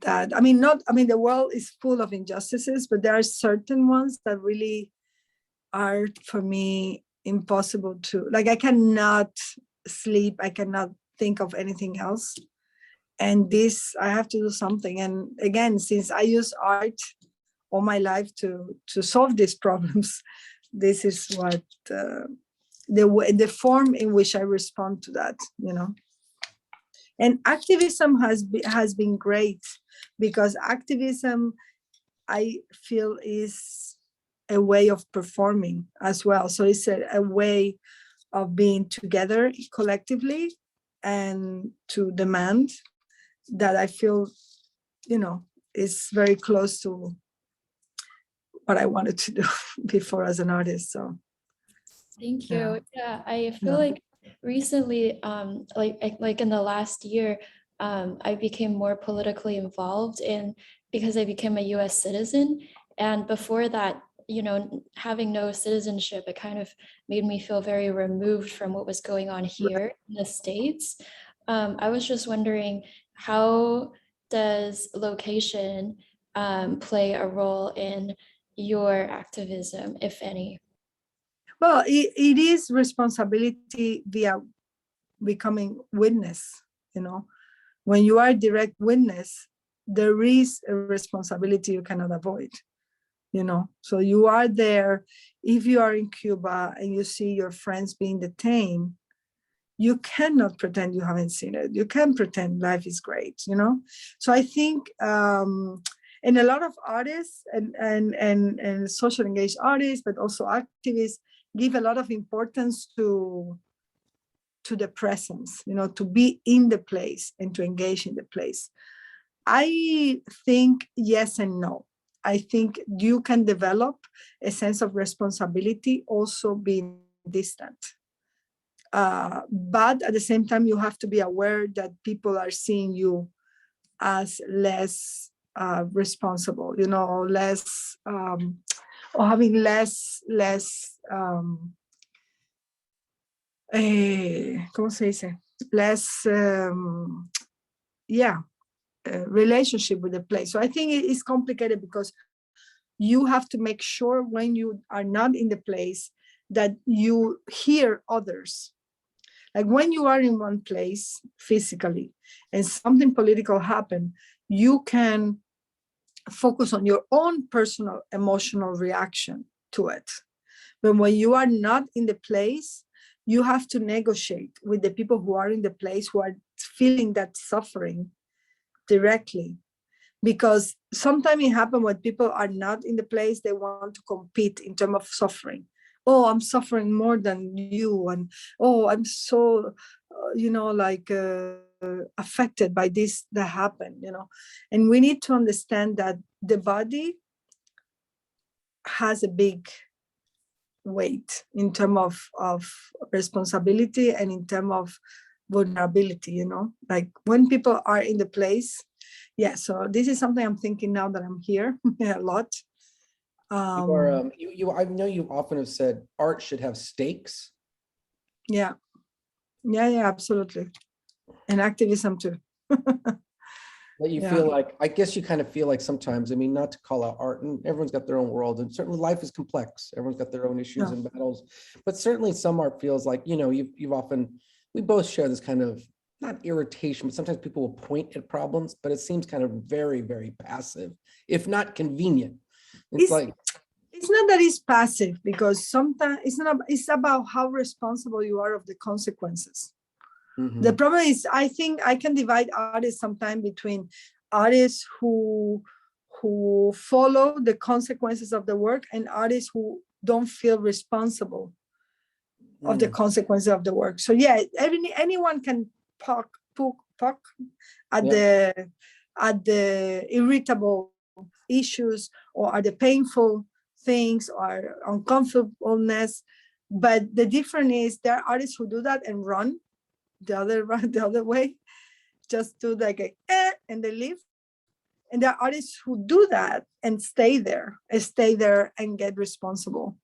that, the world is full of injustices, but there are certain ones that really are, for me, impossible to, like, I cannot sleep, I cannot think of anything else. And this, I have to do something. And again, since I use art all my life to solve these problems, this is what the form in which I respond to that, you know. And activism has been great, because activism, I feel, is a way of performing as well. So it's a way of being together collectively and to demand that I feel, you know, is very close to what I wanted to do before as an artist. So Thank Yeah. you. Yeah, I feel Yeah. like recently, like in the last year, I became more politically involved in because I became a U.S. citizen. And before that, having no citizenship, it kind of made me feel very removed from what was going on here in the States. I was just wondering, how does location play a role in your activism, if any? Well, it is responsibility via becoming witness, when you are direct witness, there is a responsibility you cannot avoid, so you are there. If you are in Cuba and you see your friends being detained, you cannot pretend you haven't seen it. You can't pretend life is great, so I think and a lot of artists and social engaged artists, but also activists, give a lot of importance to the presence, to be in the place and to engage in the place. I think yes and no. I think you can develop a sense of responsibility also being distant. But at the same time, you have to be aware that people are seeing you as less responsible, or less, or having less, ¿cómo se dice? Less, relationship with the place. So I think it is complicated because you have to make sure when you are not in the place that you hear others. Like when you are in one place physically and something political happen, you can focus on your own personal emotional reaction to it. But when you are not in the place, you have to negotiate with the people who are in the place, who are feeling that suffering directly. Because sometimes it happens when people are not in the place, they want to compete in terms of suffering. Oh, I'm suffering more than you. And oh, I'm so, affected by this that happened, And we need to understand that the body has a big weight in terms of responsibility and in terms of vulnerability, like when people are in the place. Yeah, so this is something I'm thinking now that I'm here a lot. I know you often have said art should have stakes. Yeah, absolutely. And activism too. That you feel like, I guess you kind of feel like sometimes, I mean, not to call out art, and everyone's got their own world, and certainly life is complex. Everyone's got their own issues and battles, but certainly some art feels like, you've often, we both share this kind of, not irritation, but sometimes people will point at problems, but it seems kind of very, very passive, if not convenient. It's like, it's not that it's passive, because sometimes it's about how responsible you are of the consequences. The problem is, I think I can divide artists sometimes between artists who follow the consequences of the work and artists who don't feel responsible of the consequences of the work. So yeah, anyone can poke at the irritable issues or at the painful things or uncomfortableness. But the difference is there are artists who do that and run the other way, just do like and they leave. And there are artists who do that and stay there and get responsible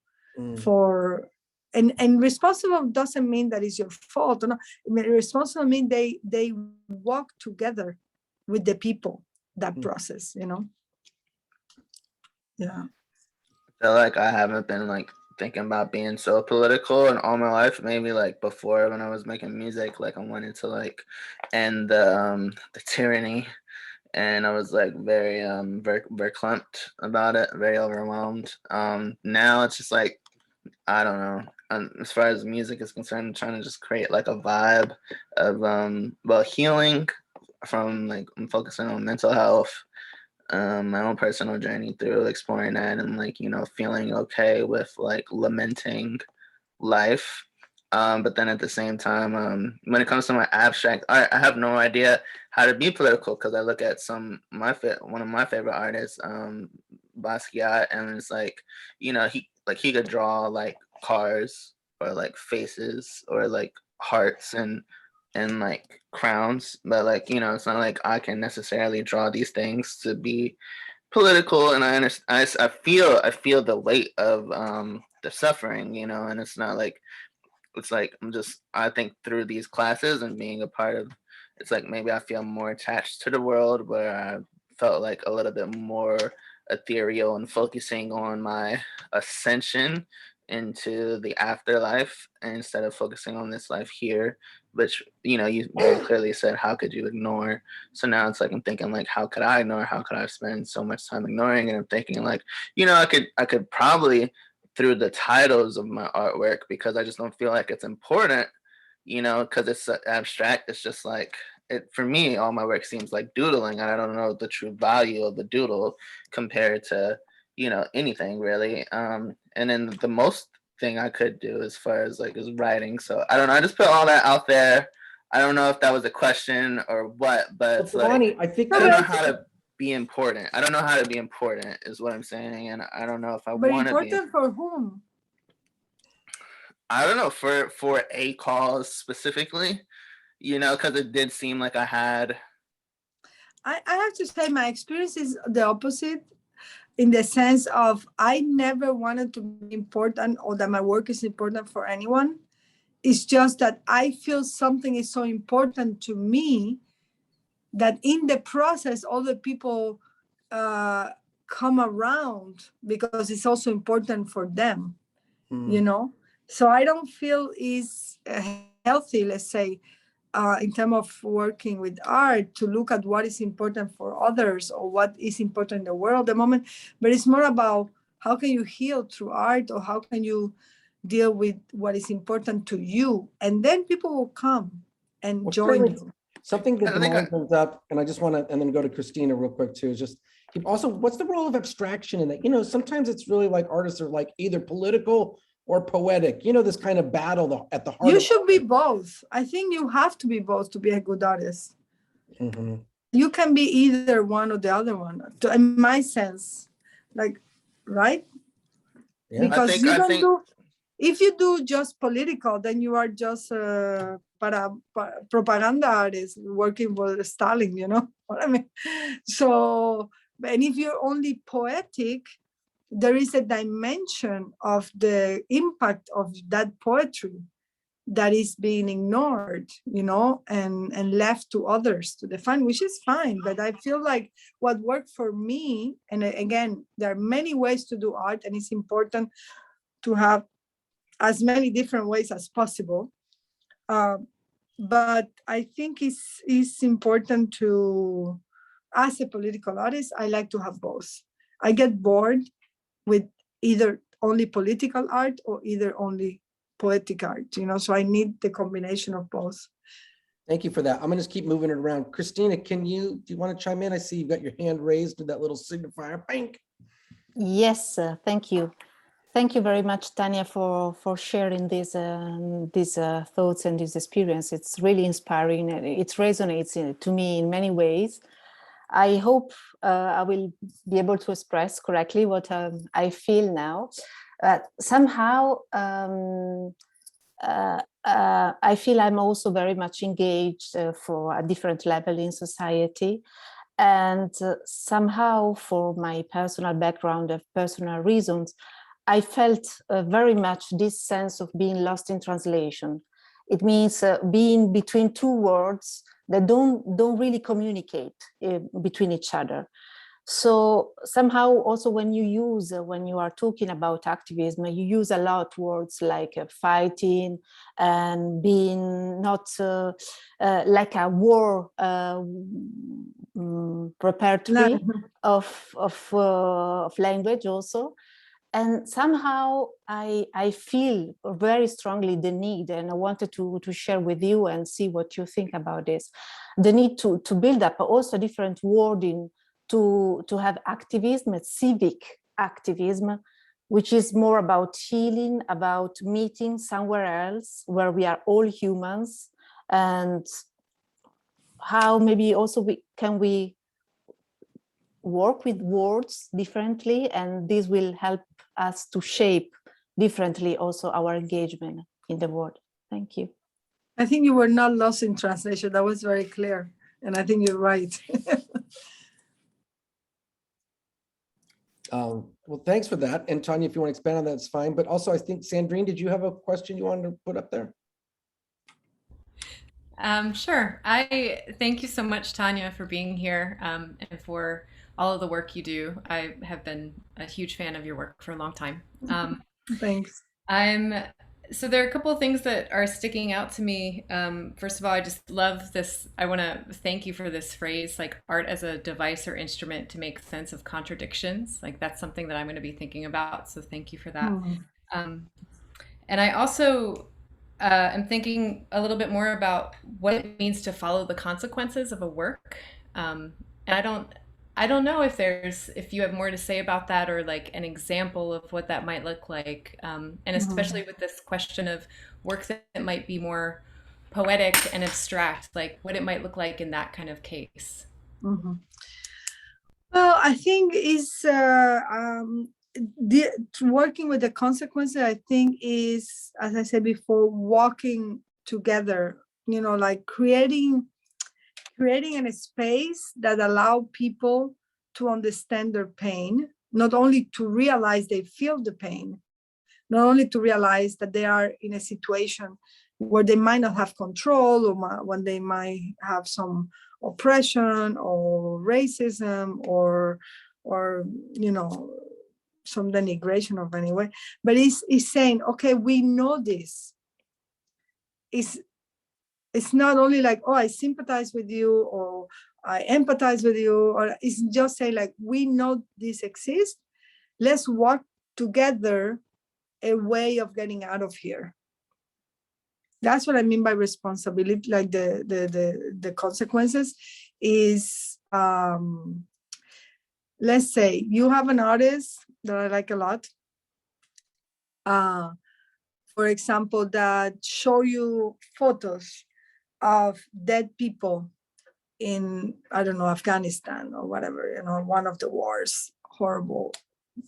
for. And responsible doesn't mean that it's your fault. No, I mean, responsible mean they walk together with the people that process. Yeah. I feel like I haven't been thinking about being so political in all my life. Maybe before, when I was making music, I wanted to end the tyranny, and I was very verklempt about it, very overwhelmed. Now it's just I don't know. As far as music is concerned, I'm trying to just create a vibe of healing from I'm focusing on mental health. My own personal journey through exploring that and feeling okay with lamenting life, but then at the same time, when it comes to my abstract art, I have no idea how to be political, because I look at one of my favorite artists, Basquiat, and it's like, you know, he could draw like cars or like faces or like hearts and like crowns, but like, you know, it's not like I can necessarily draw these things to be political, and I understand. I feel the weight of the suffering, you know, and it's not like, it's like I think through these classes and being a part of, it's like maybe I feel more attached to the world, where I felt like a little bit more ethereal and focusing on my ascension into the afterlife instead of focusing on this life here, which, you know, you very clearly said, how could you ignore? So now it's like, I'm thinking like, how could I ignore? How could I spend so much time ignoring? And I'm thinking like, you know, I could probably, through the titles of my artwork, because I just don't feel like it's important, you know, because it's abstract. It's just like, it, for me, all my work seems like doodling, and I don't know the true value of the doodle compared to, you know, anything really. And then the most thing I could do as far as like is writing. So I don't know. I just put all that out there. I don't know if that was a question or what, but it's like, Bonnie, I think I don't know But- how to be important. I don't know how to be important is what I'm saying, and I don't know if I But want to be. important for whom? I don't know, for a cause specifically, you know, because it did seem like I had. I have to say my experience is the opposite, in the sense of I never wanted to be important or that my work is important for anyone. It's just that I feel something is so important to me that in the process, other people come around because it's also important for them, you know? So I don't feel is healthy, let's say, in terms of working with art, to look at what is important for others or what is important in the world at the moment, but it's more about how can you heal through art, or how can you deal with what is important to you, and then people will come and Well, join certainly you. something that I think Damon brings up, and I just want to, and then go to Christina real quick too, is just also, what's the role of abstraction in that? You know, sometimes it's really like artists are like either political or poetic, you know, this kind of battle at the heart You of should be both. I think you have to be both to be a good artist. Mhm. You can be either one or the other one, in my sense, like, right? Yeah. Because I you don't think do, if you do just political, then you are just propaganda artist working for Stalin, you know what I mean? So, and if you're only poetic, there is a dimension of the impact of that poetry that is being ignored, you know, and left to others to define, which is fine. But I feel like what worked for me, and again, there are many ways to do art, and it's important to have as many different ways as possible. But I think it's important to, as a political artist, I like to have both. I get bored with either only political art or either only poetic art, you know, so I need the combination of both. Thank you for that. I'm gonna just keep moving it around. Christina, do you want to chime in? I see you've got your hand raised with that little signifier. Bang. Yes, thank you. Thank you very much, Tania, for sharing these thoughts and this experience. It's really inspiring. It resonates to me in many ways. I hope I will be able to express correctly what I feel now. Somehow, I feel I'm also very much engaged for a different level in society. And somehow, for my personal background of personal reasons, I felt very much this sense of being lost in translation. It means being between two worlds that don't really communicate between each other. So somehow also when you are talking about activism, you use a lot words like fighting and being not like a war preparatory of language also. And somehow I feel very strongly the need, and I wanted to share with you and see what you think about this, the need to build up also different wording to have activism, civic activism, which is more about healing, about meeting somewhere else where we are all humans, and how maybe also we work with words differently, and this will help us to shape differently also our engagement in the world. Thank you. I think you were not lost in translation. That was very clear. And I think you're right. Well, thanks for that. And Tanya, if you want to expand on that, it's fine. But also, I think, Sandrine, did you have a question you wanted to put up there? Sure. I thank you so much, Tanya, for being here and for all of the work you do. I have been a huge fan of your work for a long time. Thanks. So there are a couple of things that are sticking out to me. First of all, I just love this. I want to thank you for this phrase, like art as a device or instrument to make sense of contradictions. Like that's something that I'm going to be thinking about. So thank you for that. And I also am thinking a little bit more about what it means to follow the consequences of a work. And I don't know if you have more to say about that, or like an example of what that might look like. And especially with this question of work that might be more poetic and abstract, like what it might look like in that kind of case. Well, I think is working with the consequences, I think is, as I said before, walking together, you know, like creating a space that allow people to understand their pain, not only to realize they feel the pain, not only to realize that they are in a situation where they might not have control, or when they might have some oppression or racism or you know, some denigration of any way, but it's saying, okay, we know this. It's not only like, oh, I sympathize with you or I empathize with you, or it's just say like, we know this exists. Let's work together a way of getting out of here. That's what I mean by responsibility, like the consequences is, let's say you have an artist that I like a lot. For example, that show you photos of dead people in, I don't know, Afghanistan or whatever, you know, one of the wars, horrible,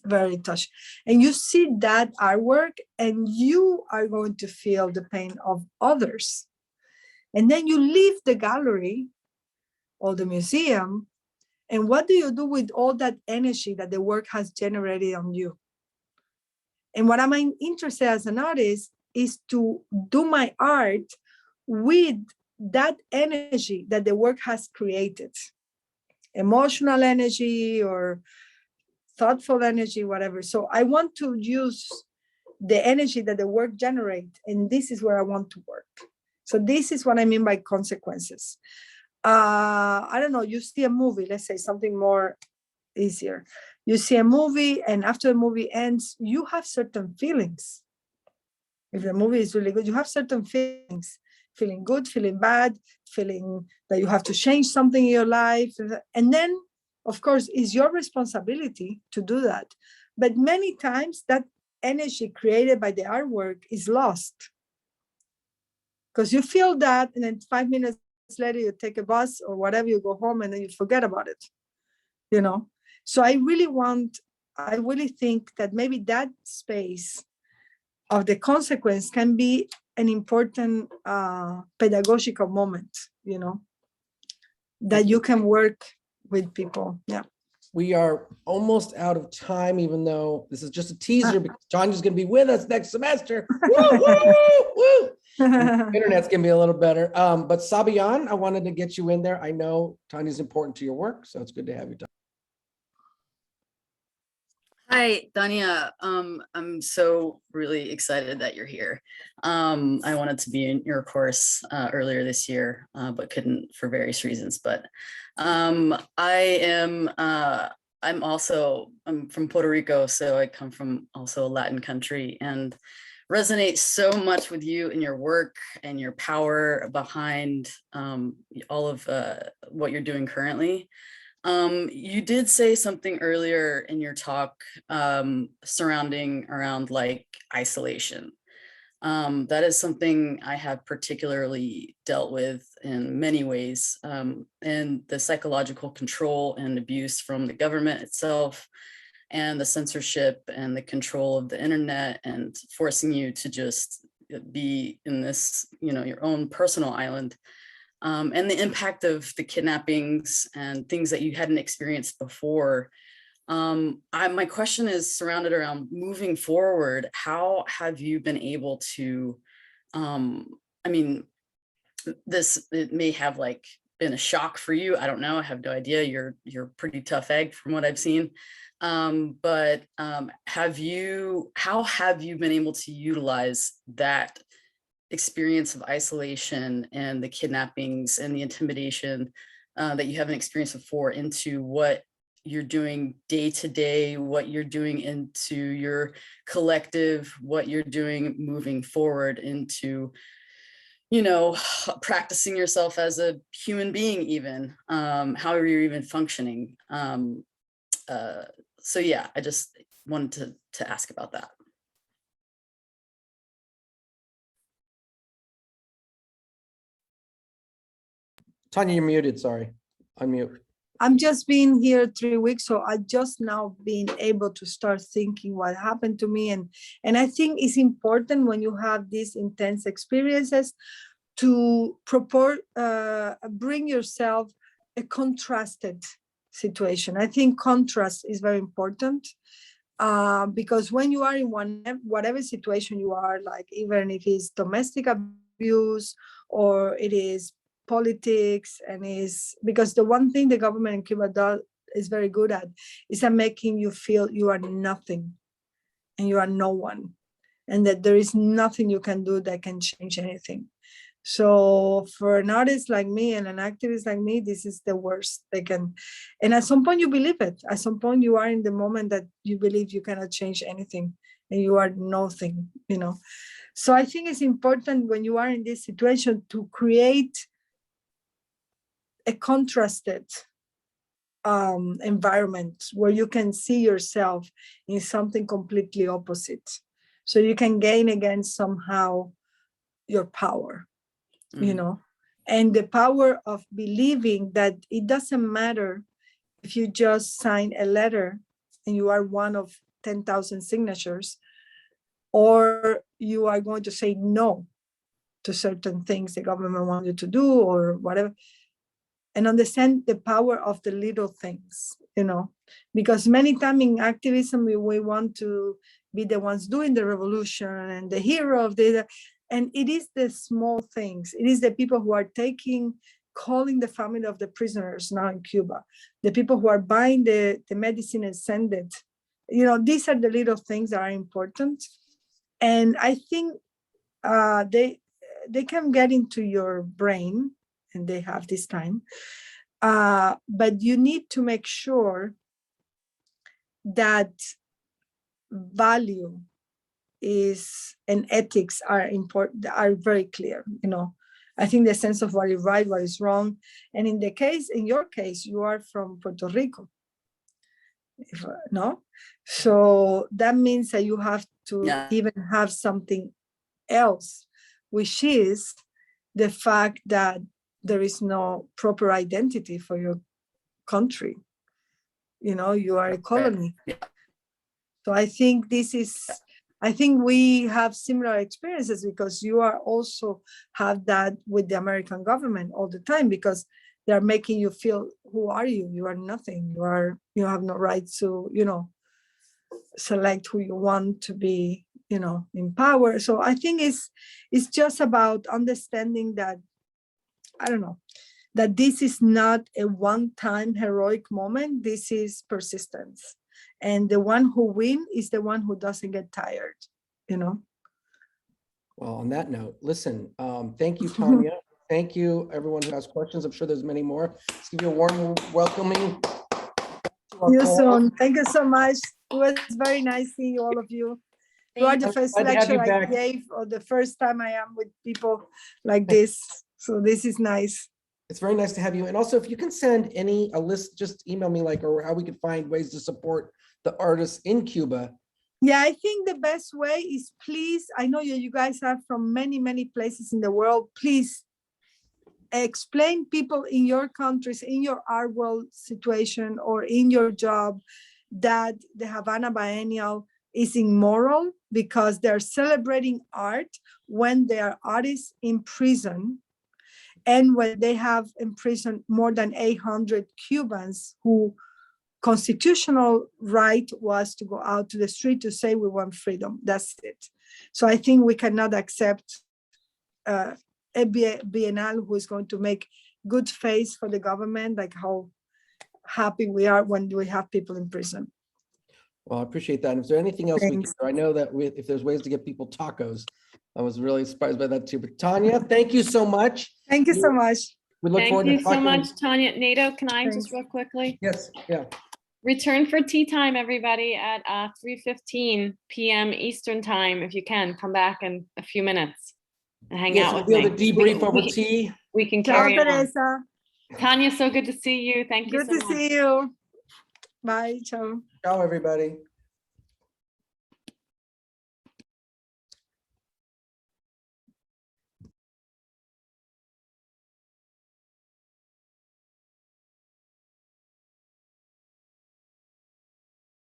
very touching. And you see that artwork and you are going to feel the pain of others. And then you leave the gallery or the museum, and what do you do with all that energy that the work has generated on you? And what I'm interested as an artist is to do my art with that energy that the work has created, emotional energy or thoughtful energy, whatever. So I want to use the energy that the work generates, and this is where I want to work. So this is what I mean by consequences. I don't know, you see a movie, let's say something more easier. You see a movie, and after the movie ends, you have certain feelings. If the movie is really good, you have certain feelings. Feeling good, feeling bad, feeling that you have to change something in your life. And then, of course, it's your responsibility to do that. But many times that energy created by the artwork is lost. Because you feel that, and then 5 minutes later, you take a bus or whatever, you go home, and then you forget about it, you know? So I really think that maybe that space of the consequence can be an important pedagogical moment, you know, that you can work with people. Yeah. We are almost out of time, even though this is just a teaser, because Tanya's going to be with us next semester. Woo, woo, woo. Internet's going to be a little better. But Sabian, I wanted to get you in there. I know Tanya's important to your work, so it's good to have you. Hi, Tania. I'm so really excited that you're here. I wanted to be in your course earlier this year, but couldn't for various reasons. But I'm from Puerto Rico, so I come from also a Latin country, and resonate so much with you and your work and your power behind all of what you're doing currently. You did say something earlier in your talk surrounding like isolation. That is something I have particularly dealt with in many ways, and the psychological control and abuse from the government itself, and the censorship and the control of the internet, and forcing you to just be in this, your own personal island, and the impact of the kidnappings and things that you hadn't experienced before. My question is surrounded around moving forward. How have you been able to, it may have been a shock for you. I don't know. I have no idea. You're a pretty tough egg from what I've seen. But how have you been able to utilize that experience of isolation and the kidnappings and the intimidation that you haven't experienced before into what you're doing day to day, what you're doing into your collective, what you're doing moving forward into, practicing yourself as a human being, even how you're even functioning. So yeah, I just wanted to ask about that. Tanya, you're muted, sorry. Unmute. I'm just being here 3 weeks, so I just now been able to start thinking what happened to me. And I think it's important when you have these intense experiences to bring yourself a contrasted situation. I think contrast is very important because when you are in whatever situation you are, like even if it's domestic abuse or it is politics, and is because the one thing the government in Cuba is very good at is at making you feel you are nothing and you are no one, and that there is nothing you can do that can change anything. So for an artist like me and an activist like me, this is the worst they can. And at some point you believe it. At some point you are in the moment that you believe you cannot change anything and you are nothing, So I think it's important when you are in this situation to create a contrasted environment where you can see yourself in something completely opposite. So you can gain again somehow your power, and the power of believing that it doesn't matter if you just sign a letter and you are one of 10,000 signatures, or you are going to say no to certain things the government wants you to do or whatever. And understand the power of the little things, because many times in activism, we want to be the ones doing the revolution and the hero of and it is the small things. It is the people who are calling the family of the prisoners now in Cuba, the people who are buying the medicine and send it. These are the little things that are important. And I think they can get into your brain, and they have this time, but you need to make sure that value is and ethics are important, are very clear. I think the sense of what is right, what is wrong. And in your case, you are from Puerto Rico, no? So that means that you have to even have something else, which is the fact that there is no proper identity for your country. You are a colony. So I think we have similar experiences, because you are also have that with the American government all the time, because they are making you feel, who are you? You are nothing. You have no right to, select who you want to be, in power. So I think it's just about understanding that, I don't know, that this is not a one-time heroic moment. This is persistence. And the one who wins is the one who doesn't get tired, Well, on that note, listen, thank you, Tanya. Thank you, everyone who has questions. I'm sure there's many more. Let's give you a warm welcoming. You soon. Thank you so much. It was very nice seeing all of you. You are the first lecture I gave, or the first time I am with people like this. So this is nice. It's very nice to have you. And also, if you can send a list, just email me or how we could find ways to support the artists in Cuba. Yeah, I think the best way is, please, I know you guys are from many, many places in the world. Please explain people in your countries, in your art world situation or in your job, that the Havana Biennial is immoral because they're celebrating art when they are artists in prison, and when they have imprisoned more than 800 Cubans who constitutional right was to go out to the street to say we want freedom. That's it. So I think we cannot accept a Biennial who is going to make good face for the government, like how happy we are when we have people in prison. Well, I appreciate that. And is there anything else we can Thanks. do? I know that if there's ways to get people tacos, I was really surprised by that too. But Tanya, thank you so much. Thank you so much. We look Thank forward you to so talking. much, Tanya. Nato, can I Thanks. just real quickly? Yes, yeah. Return for tea time, everybody, at 3:15 p.m. Eastern time. If you can, come back in a few minutes and hang Yes, out we'll with be able me. to debrief over tea. We can Ciao, carry on. Teresa. Tanya, so good to see you. Thank you Good so to much. see you. Bye. Ciao. Ciao, everybody.